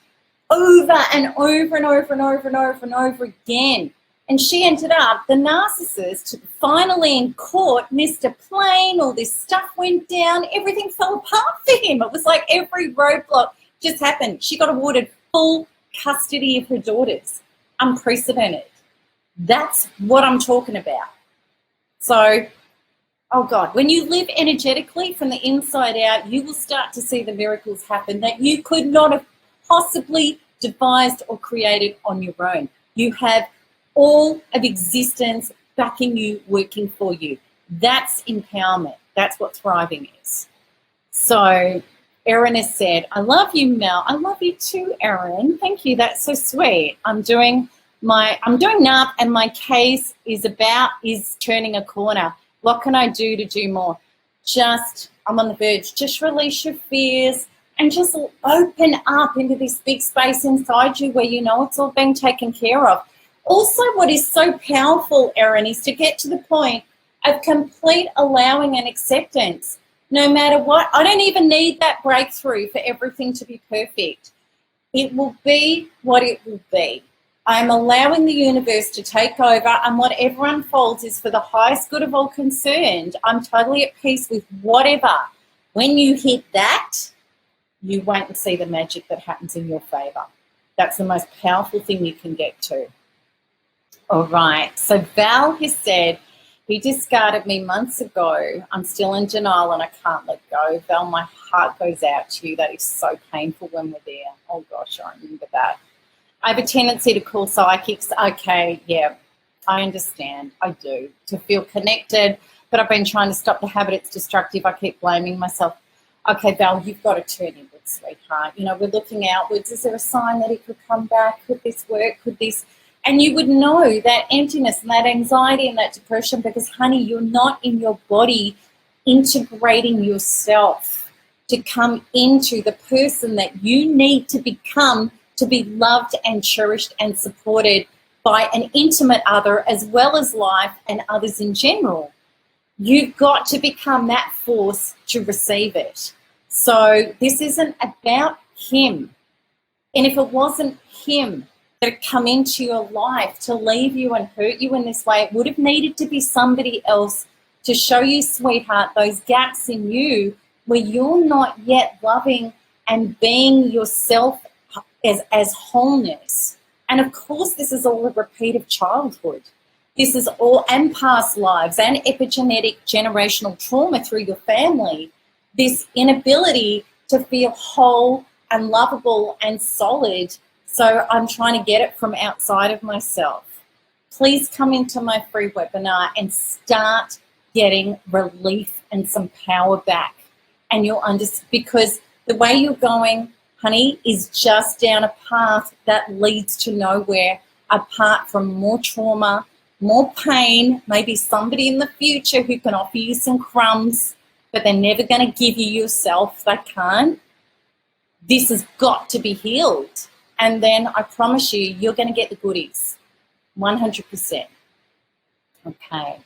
[SPEAKER 1] over and over and over and over and over and over again. And she ended up, the narcissist, finally in court, missed a plane, all this stuff went down, everything fell apart for him. It was like every roadblock just happened. She got awarded full custody of her daughters. Unprecedented. That's what I'm talking about. So, oh God, when you live energetically from the inside out, you will start to see the miracles happen that you could not have possibly devised or created on your own. You have all of existence backing you, working for you. That's empowerment. That's what thriving is. So Erin has said, I love you, Mel. I love you too, Erin. Thank you. That's so sweet. I'm doing NARP and my case is turning a corner. What can I do to do more? I'm on the verge. Just release your fears and just open up into this big space inside you where you know it's all being taken care of. Also, what is so powerful, Erin, is to get to the point of complete allowing and acceptance. No matter what, I don't even need that breakthrough for everything to be perfect. It will be what it will be. I'm allowing the universe to take over, and whatever unfolds is for the highest good of all concerned. I'm totally at peace with whatever. When you hit that, you won't see the magic that happens in your favor. That's the most powerful thing you can get to. All right, so Val has said, he discarded me months ago. I'm still in denial and I can't let go. Val, my heart goes out to you. That is so painful when we're there. Oh gosh, I remember that. I have a tendency to call psychics. Okay, yeah, I understand. I do. To feel connected, but I've been trying to stop the habit. It's destructive. I keep blaming myself. Okay, Val, you've got to turn inwards, sweetheart. You know, we're looking outwards. Is there a sign that he could come back? Could this work? Could this? And you would know that emptiness and that anxiety and that depression because, honey, you're not in your body integrating yourself to come into the person that you need to become to be loved and cherished and supported by an intimate other as well as life and others in general. You've got to become that force to receive it. So this isn't about him. And if it wasn't him that had come into your life to leave you and hurt you in this way, it would have needed to be somebody else to show you, sweetheart, those gaps in you where you're not yet loving and being yourself as wholeness. And of course, this is all a repeat of childhood. This is all, and past lives and epigenetic generational trauma through your family. This inability to feel whole and lovable and solid. So I'm trying to get it from outside of myself. Please come into my free webinar and start getting relief and some power back. And you'll understand, because the way you're going, honey, is just down a path that leads to nowhere, apart from more trauma, more pain, maybe somebody in the future who can offer you some crumbs, but they're never going to give you yourself. They can't. This has got to be healed. And then I promise you, you're going to get the goodies, 100%. Okay.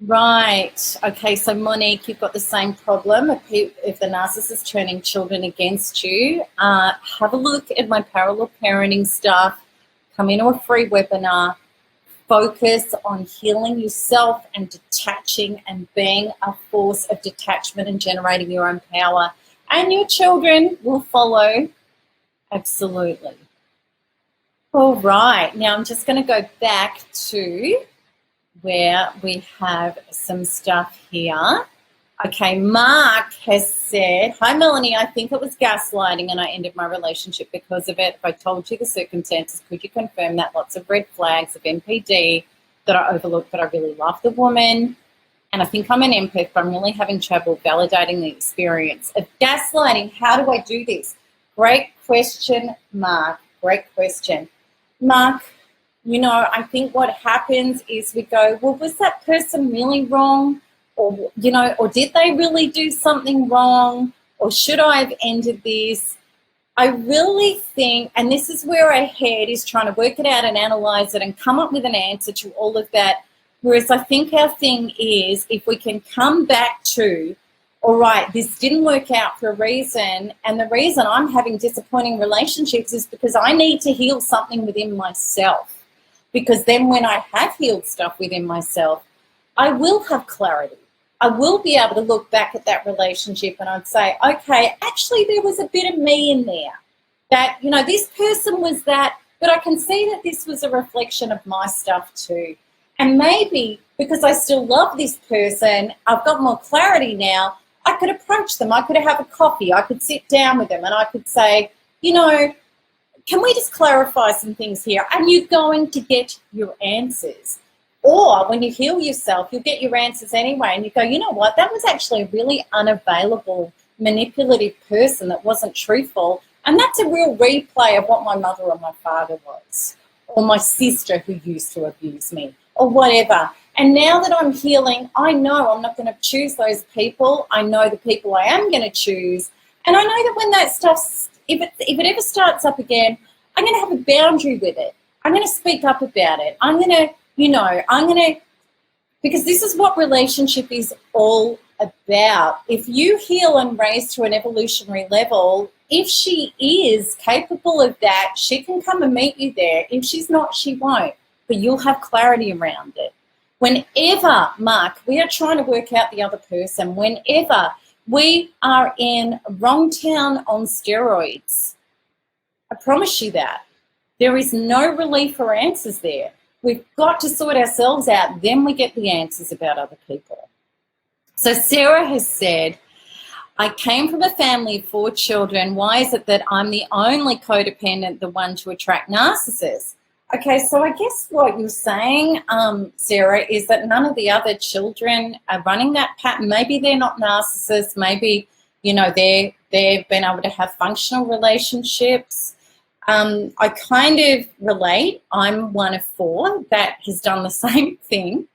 [SPEAKER 1] Right. Okay, so Monique, you've got the same problem. If the narcissist is turning children against you, have a look at my parallel parenting stuff. Come into a free webinar. Focus on healing yourself and detaching and being a force of detachment and generating your own power. And your children will follow. Absolutely. All right. Now I'm just going to go back to where we have some stuff here. Okay, Mark has said, hi Melanie, I think it was gaslighting and I ended my relationship because of it. If I told you the circumstances, could you confirm that? Lots of red flags of MPD that I overlooked, but I really love the woman. And I think I'm an empath, but I'm really having trouble validating the experience of gaslighting. How do I do this? Great question, Mark. Great question. Mark, you know, I think what happens is we go, well, was that person really wrong? Or, you know, or did they really do something wrong? Or should I have ended this? I really think, and this is where our head is trying to work it out and analyze it and come up with an answer to all of that. Whereas I think our thing is, if we can come back to, all right, this didn't work out for a reason, and the reason I'm having disappointing relationships is because I need to heal something within myself. Because then when I have healed stuff within myself, I will have clarity. I will be able to look back at that relationship and I'd say, okay, actually there was a bit of me in there. That, you know, this person was that, but I can see that this was a reflection of my stuff too. And maybe because I still love this person, I've got more clarity now, I could approach them, I could have a coffee, I could sit down with them and I could say, you know, can we just clarify some things here? And you're going to get your answers. Or when you heal yourself, you'll get your answers anyway. And you go, you know what, that was actually a really unavailable, manipulative person that wasn't truthful. And that's a real replay of what my mother or my father was. Or my sister who used to abuse me. Or whatever. And now that I'm healing, I know I'm not going to choose those people. I know the people I am going to choose. And I know that when that stuff, if it ever starts up again, I'm going to have a boundary with it. I'm going to speak up about it. I'm going to, you know, because this is what relationship is all about. If you heal and raise to an evolutionary level, if she is capable of that, she can come and meet you there. If she's not, she won't. But you'll have clarity around it. Whenever, Mark, we are trying to work out the other person, whenever we are in wrong town on steroids, I promise you that. There is no relief or answers there. We've got to sort ourselves out, then we get the answers about other people. So Sarah has said, I came from a family of 4 children. Why is it that I'm the only codependent, the one to attract narcissists? Okay, so I guess what you're saying, Sarah, is that none of the other children are running that pattern. Maybe they're not narcissists. Maybe, you know, they've been able to have functional relationships. I kind of relate. I'm one of 4 that has done the same thing.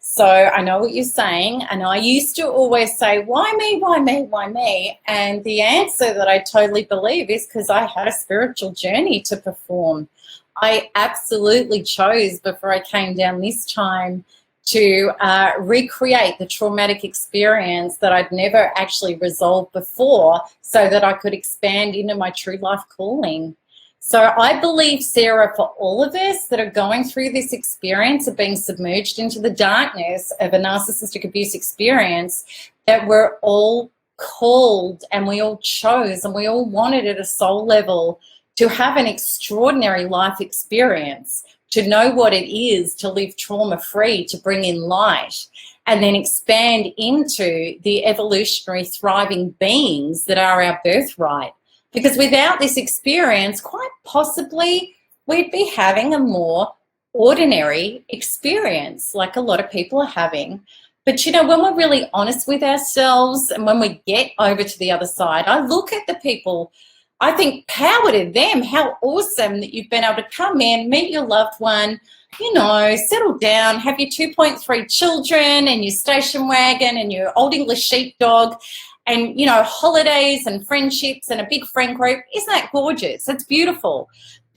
[SPEAKER 1] So I know what you're saying, and I used to always say, why me, why me, why me? And the answer that I totally believe is because I had a spiritual journey to perform. I absolutely chose, before I came down this time, to recreate the traumatic experience that I'd never actually resolved before, so that I could expand into my true life calling. So I believe, Sarah, for all of us that are going through this experience of being submerged into the darkness of a narcissistic abuse experience, that we're all called and we all chose and we all wanted at a soul level to have an extraordinary life experience, to know what it is to live trauma-free, to bring in light, and then expand into the evolutionary thriving beings that are our birthright. Because without this experience, quite possibly we'd be having a more ordinary experience like a lot of people are having. But, you know, when we're really honest with ourselves and when we get over to the other side, I look at the people, I think, power to them. How awesome that you've been able to come in, meet your loved one, you know, settle down, have your 2.3 children and your station wagon and your old English sheepdog, and, you know, holidays and friendships and a big friend group. Isn't that gorgeous? That's beautiful.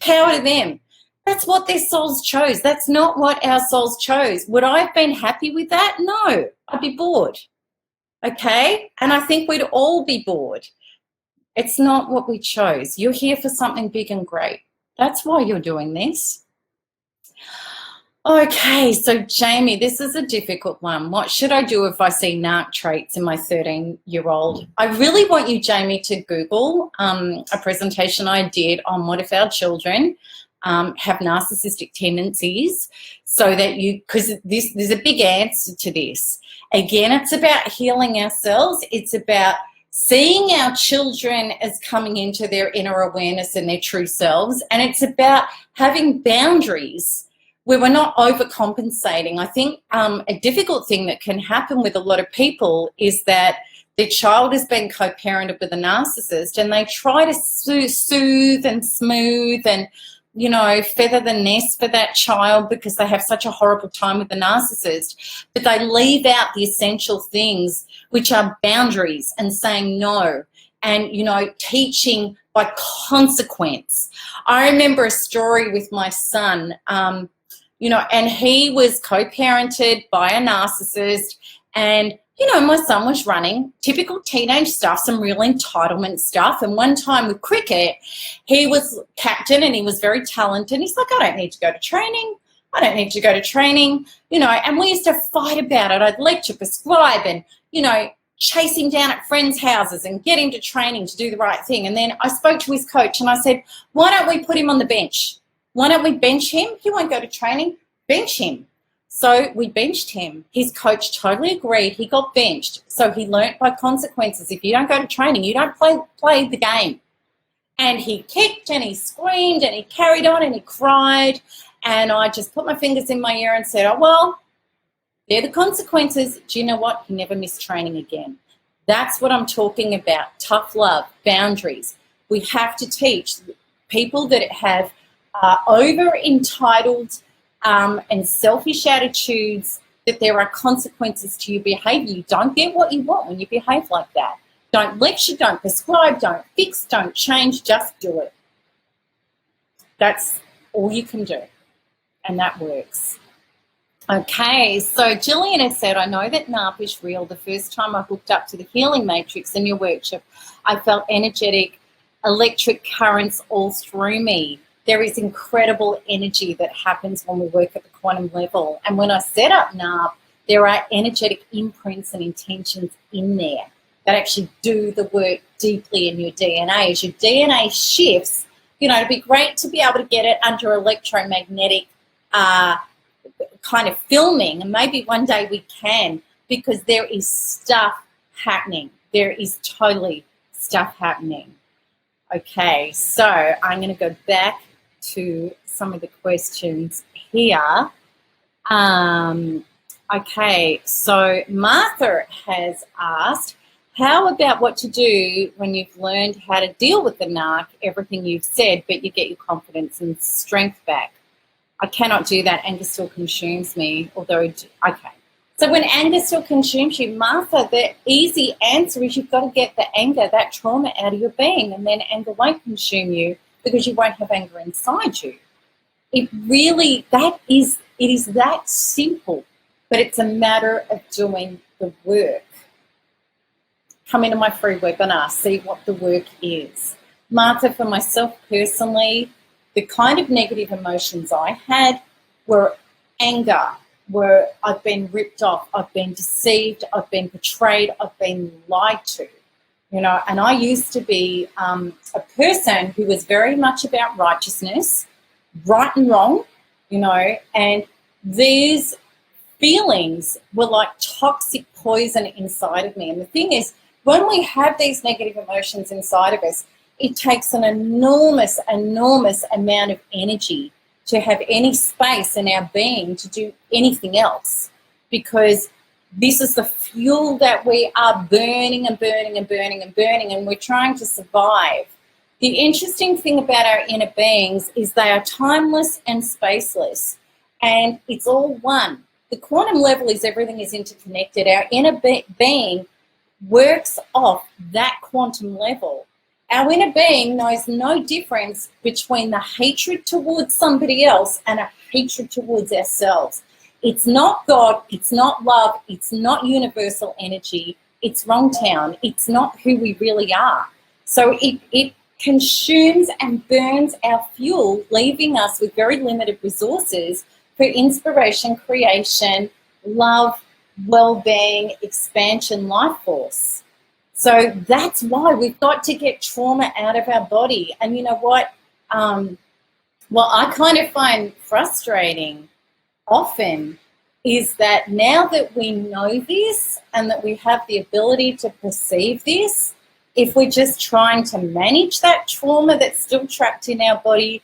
[SPEAKER 1] Power to them. That's what their souls chose. That's not what our souls chose. Would I have been happy with that? No, I'd be bored. Okay? And I think we'd all be bored. It's not what we chose. You're here for something big and great. That's why you're doing this. Okay, so Jamie, this is a difficult one. What should I do if I see narc traits in my 13-year-old? I really want you, Jamie, to Google a presentation I did on what if our children have narcissistic tendencies, so that because there's a big answer to this. Again, it's about healing ourselves. It's about seeing our children as coming into their inner awareness and their true selves, and it's about having boundaries where we're not overcompensating. I think a difficult thing that can happen with a lot of people is that their child has been co-parented with a narcissist and they try to soothe and smooth and, you know, feather the nest for that child because they have such a horrible time with the narcissist, but they leave out the essential things, which are boundaries and saying no and, you know, teaching by consequence. I remember a story with my son, you know, and he was co-parented by a narcissist, and, you know, my son was running typical teenage stuff, some real entitlement stuff. And one time with cricket, he was captain and he was very talented. He's like, I don't need to go to training. I don't need to go to training, you know, and we used to fight about it. I'd lecture, prescribe, and, you know, chase him down at friends' houses and get him to training to do the right thing. And then I spoke to his coach and I said, why don't we put him on the bench? Why don't we bench him? He won't go to training. Bench him. So we benched him. His coach totally agreed. He got benched. So he learnt by consequences. If you don't go to training, you don't play the game. And he kicked and he screamed and he carried on and he cried. And I just put my fingers in my ear and said, oh, well, they're the consequences. Do you know what? He never missed training again. That's what I'm talking about. Tough love, boundaries. We have to teach people that have over-entitled and selfish attitudes that there are consequences to your behaviour. You don't get what you want when you behave like that. Don't lecture, don't prescribe, don't fix, don't change, just do it. That's all you can do, and that works. Okay, so Gillian has said, I know that NARP is real. The first time I hooked up to the healing matrix in your workshop, I felt energetic electric currents all through me. There is incredible energy that happens when we work at the quantum level. And when I set up NARP, there are energetic imprints and intentions in there that actually do the work deeply in your DNA. As your DNA shifts, you know, it'd be great to be able to get it under electromagnetic kind of filming, and maybe one day we can, because there is stuff happening. There is totally stuff happening. Okay, so I'm going to go back to some of the questions here. Okay, so Martha has asked, how about what to do when you've learned how to deal with the narc, everything you've said, but you get your confidence and strength back? I cannot do that. Anger still consumes me, although, okay. So when anger still consumes you, Martha, the easy answer is you've got to get the anger, that trauma out of your being, and then anger won't consume you because you won't have anger inside you. It is that simple, but it's a matter of doing the work. Come into my free webinar, see what the work is. Martha, for myself personally, the kind of negative emotions I had were anger, where I've been ripped off, I've been deceived, I've been betrayed, I've been lied to, you know. And I used to be a person who was very much about righteousness, right and wrong, you know, and these feelings were like toxic poison inside of me. And the thing is, when we have these negative emotions inside of us, it takes an enormous, enormous amount of energy to have any space in our being to do anything else, because this is the fuel that we are burning and burning and burning and burning, and we're trying to survive. The interesting thing about our inner beings is they are timeless and spaceless, and it's all one. The quantum level is everything is interconnected. Our inner being works off that quantum level. Our inner being knows no difference between the hatred towards somebody else and a hatred towards ourselves. It's not God, it's not love, it's not universal energy, it's wrong town, it's not who we really are. So it consumes and burns our fuel, leaving us with very limited resources for inspiration, creation, love, well-being, expansion, life force. So that's why we've got to get trauma out of our body. And you know what? What I kind of find frustrating often is that now that we know this and that we have the ability to perceive this, if we're just trying to manage that trauma that's still trapped in our body,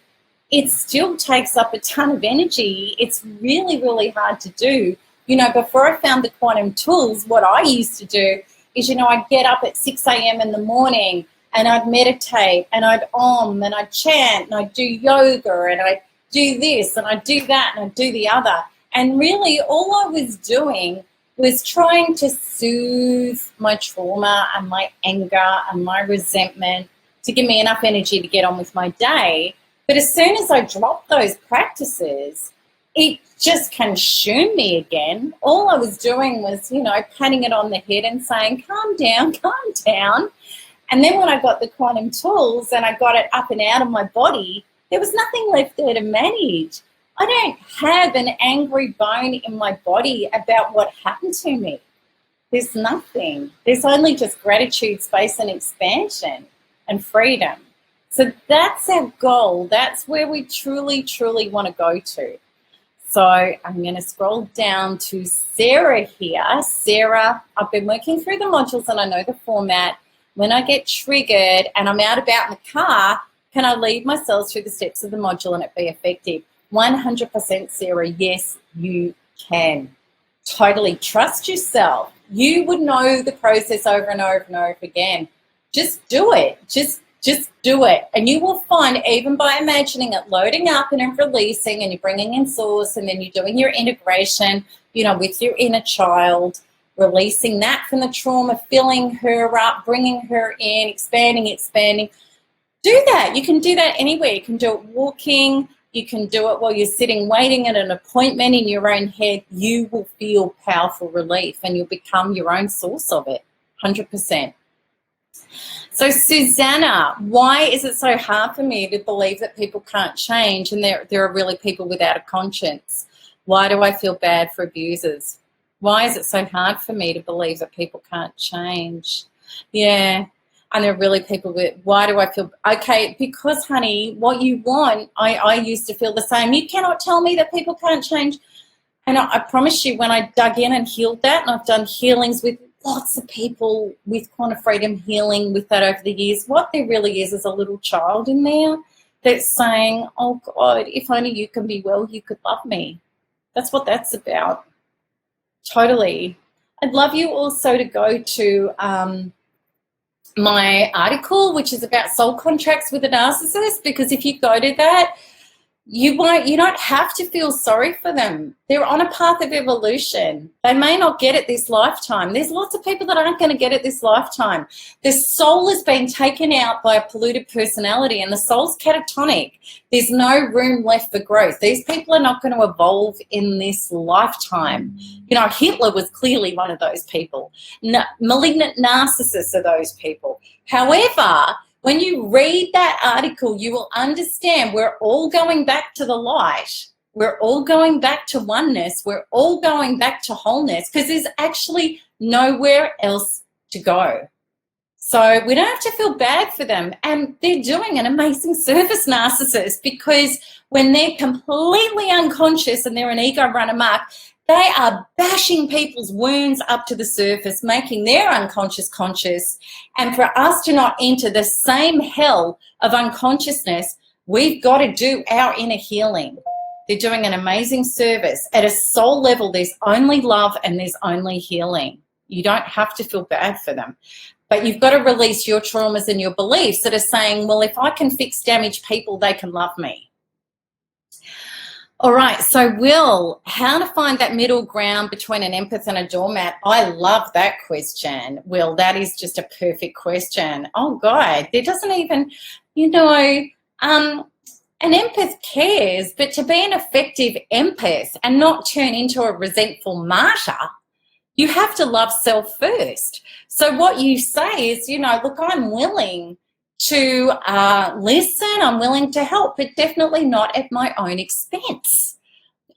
[SPEAKER 1] it still takes up a ton of energy. It's really, really hard to do. You know, before I found the quantum tools, what I used to do is, you know, I'd get up at 6 a.m. in the morning and I'd meditate and I'd and I'd chant and I'd do yoga and I'd do this and I'd do that and I'd do the other. And really all I was doing was trying to soothe my trauma and my anger and my resentment to give me enough energy to get on with my day. But as soon as I dropped those practices, it just consumed me again. All I was doing was, you know, patting it on the head and saying, calm down, calm down. And then when I got the quantum tools and I got it up and out of my body, there was nothing left there to manage. I don't have an angry bone in my body about what happened to me. There's nothing. There's only just gratitude, space, and expansion and freedom. So that's our goal. That's where we truly, truly want to go to. So I'm going to scroll down to Sarah here. Sarah, I've been working through the modules and I know the format. When I get triggered and I'm out about in the car, can I lead myself through the steps of the module and it be effective? 100% Sarah, yes, you can. Totally trust yourself. You would know the process over and over and over again. Just do it. Just do it. And you will find, even by imagining it loading up and then releasing, and you're bringing in source, and then you're doing your integration, you know, with your inner child, releasing that from the trauma, filling her up, bringing her in, expanding. Do that. You can do that anywhere. You can do it walking. You can do it while you're sitting waiting at an appointment in your own head. You will feel powerful relief and you'll become your own source of it, 100%. So, Susanna, why is it so hard for me to believe that people can't change and there are really people without a conscience? Why do I feel bad for abusers? Why is it so hard for me to believe that people can't change? Yeah, and there are really people with, why do I feel, okay, because, honey, what you want, I used to feel the same. You cannot tell me that people can't change. And I promise you, when I dug in and healed that, and I've done healings with lots of people with quantum freedom healing with that over the years, what there really is a little child in there that's saying, oh, God, if only you can be well, you could love me. That's what that's about. Totally. I'd love you also to go to my article, which is about soul contracts with a narcissist, because if you go to that, you don't have to feel sorry for them. They're on a path of evolution. They may not get it this lifetime. There's lots of people that aren't going to get it this lifetime. Their soul has been taken out by a polluted personality, and the soul's catatonic. There's no room left for growth. These people are not going to evolve in this lifetime. Hitler was clearly one of those people. Malignant narcissists are those people. However, when you read that article, you will understand we're all going back to the light. We're all going back to oneness. We're all going back to wholeness, because there's actually nowhere else to go. So we don't have to feel bad for them. And they're doing an amazing service, narcissists, because when they're completely unconscious and they're an ego run amok, they are bashing people's wounds up to the surface, making their unconscious conscious. And for us to not enter the same hell of unconsciousness, we've got to do our inner healing. They're doing an amazing service. At a soul level, there's only love and there's only healing. You don't have to feel bad for them. But you've got to release your traumas and your beliefs that are saying, well, if I can fix damaged people, they can love me. All right, so Will, how to find that middle ground between an empath and a doormat? I love that question, Will. That is just a perfect question. Oh, God, there doesn't even, an empath cares, but to be an effective empath and not turn into a resentful martyr, you have to love self first. So what you say is, look, I'm willing to listen, I'm willing to help, but definitely not at my own expense.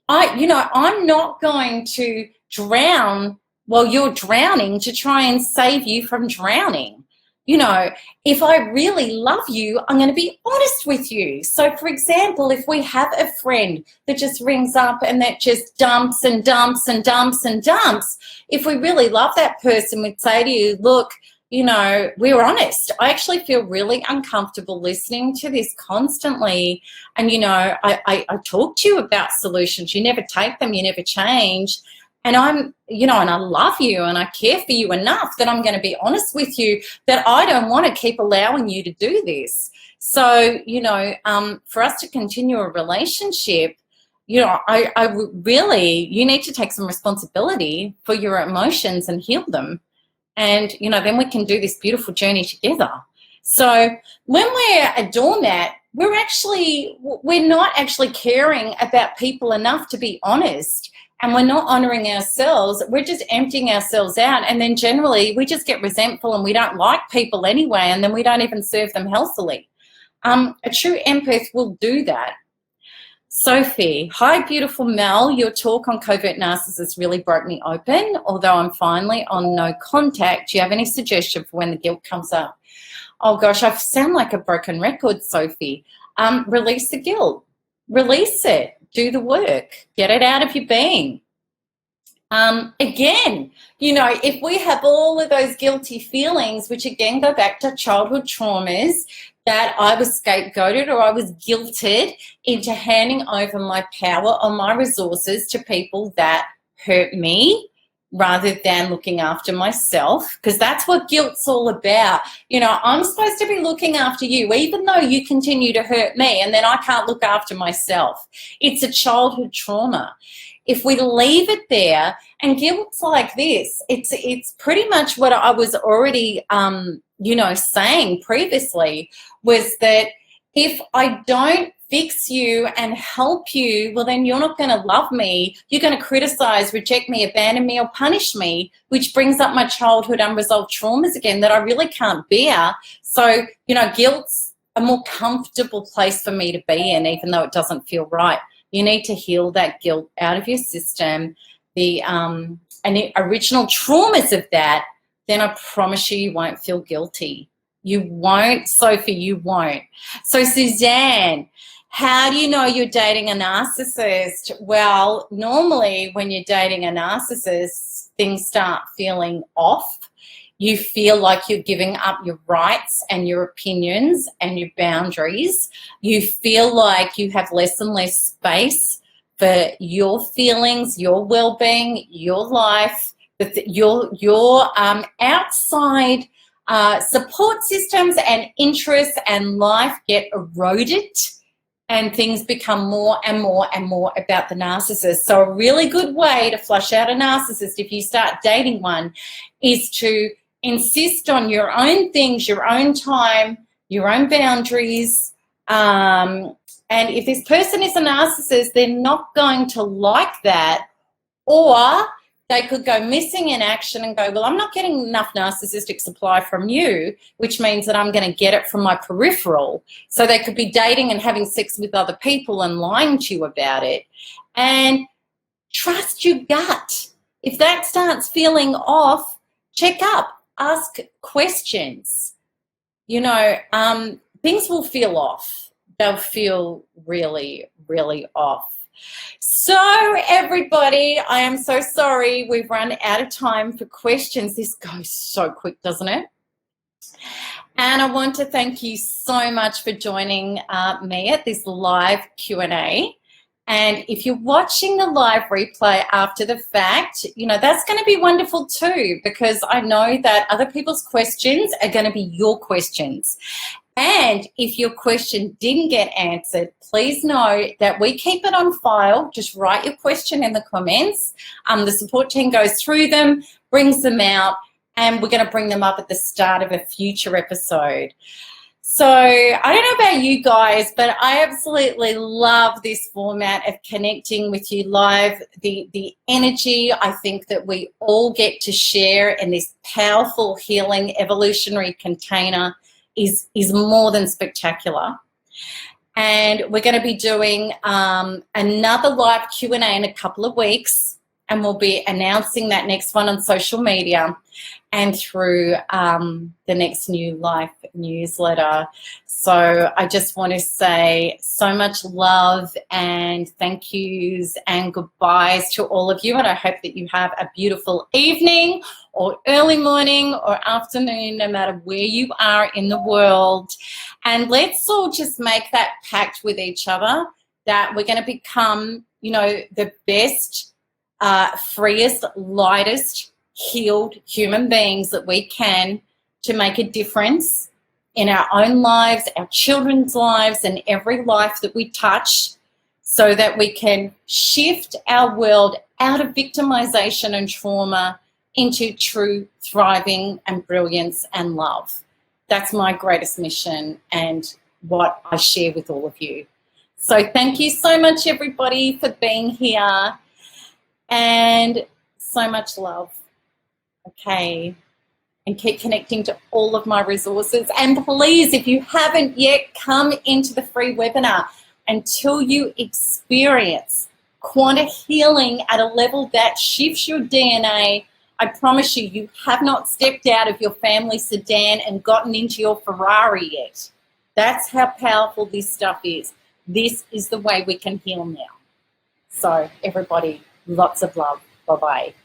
[SPEAKER 1] I'm not going to drown while you're drowning to try and save you from drowning. If I really love you, I'm going to be honest with you. So, for example, if we have a friend that just rings up and that just dumps and dumps and dumps and dumps, if we really love that person, we'd say to you, look, we're honest. I actually feel really uncomfortable listening to this constantly. And, I talk to you about solutions. You never take them. You never change. And and I love you and I care for you enough that I'm going to be honest with you that I don't want to keep allowing you to do this. So, for us to continue a relationship, you need to take some responsibility for your emotions and heal them. And, then we can do this beautiful journey together. So when we're a doormat, we're not actually caring about people enough to be honest. And we're not honoring ourselves. We're just emptying ourselves out. And then generally we just get resentful and we don't like people anyway. And then we don't even serve them healthily. A true empath will do that. Sophie, hi, beautiful Mel. Your talk on covert narcissists really broke me open. Although I'm finally on no contact, do you have any suggestion for when the guilt comes up? Oh, gosh, I sound like a broken record, Sophie. Release the guilt. Release it. Do the work. Get it out of your being. Again, if we have all of those guilty feelings, which again go back to childhood traumas, that I was scapegoated or I was guilted into handing over my power or my resources to people that hurt me rather than looking after myself, because that's what guilt's all about. I'm supposed to be looking after you even though you continue to hurt me, and then I can't look after myself. It's a childhood trauma. If we leave it there, and guilt's like this, it's pretty much what I was already saying previously, was that if I don't fix you and help you, well, then you're not going to love me. You're going to criticize, reject me, abandon me, or punish me, which brings up my childhood unresolved traumas again that I really can't bear. So, you know, guilt's a more comfortable place for me to be in, even though it doesn't feel right. You need to heal that guilt out of your system, and the original traumas of that, then I promise you won't feel guilty. You won't, Sophie, you won't. So, Suzanne, how do you know you're dating a narcissist? Well, normally when you're dating a narcissist, things start feeling off. You feel like you're giving up your rights and your opinions and your boundaries. You feel like you have less and less space for your feelings, your well-being, your life, your outside support systems and interests and life get eroded, and things become more and more and more about the narcissist. So a really good way to flush out a narcissist if you start dating one is to insist on your own things, your own time, your own boundaries. And if this person is a narcissist, they're not going to like that, or they could go missing in action and go, well, I'm not getting enough narcissistic supply from you, which means that I'm going to get it from my peripheral. So they could be dating and having sex with other people and lying to you about it. And trust your gut. If that starts feeling off, check up, ask questions. You know, things will feel off. They'll feel really, really off. So everybody, I am so sorry we've run out of time for questions. This goes so quick, doesn't it? And I want to thank you so much for joining me at this live Q&A. And if you're watching the live replay after the fact, you know, that's going to be wonderful too, because I know that other people's questions are going to be your questions. And if your question didn't get answered, please know that we keep it on file. Just write your question in the comments. The support team goes through them, brings them out, and we're going to bring them up at the start of a future episode. So I don't know about you guys, but I absolutely love this format of connecting with you live. The energy I think that we all get to share in this powerful healing evolutionary container is more than spectacular. And we're going to be doing another live Q&A in a couple of weeks, and we'll be announcing that next one on social media and through the next new life newsletter. So I just want to say so much love and thank yous and goodbyes to all of you, and I hope that you have a beautiful evening or early morning or afternoon, no matter where you are in the world. And let's all just make that pact with each other that we're going to become, you know, the best, freest, lightest, healed human beings that we can to make a difference in our own lives, our children's lives, and every life that we touch, so that we can shift our world out of victimization and trauma into true thriving and brilliance and love. That's my greatest mission and what I share with all of you. So thank you so much, everybody, for being here, and so much love. Okay, and keep connecting to all of my resources. And please, if you haven't yet, come into the free webinar until you experience quantum healing at a level that shifts your DNA. I promise you, you have not stepped out of your family sedan and gotten into your Ferrari yet. That's how powerful this stuff is. This is the way we can heal now. So everybody, lots of love. Bye-bye.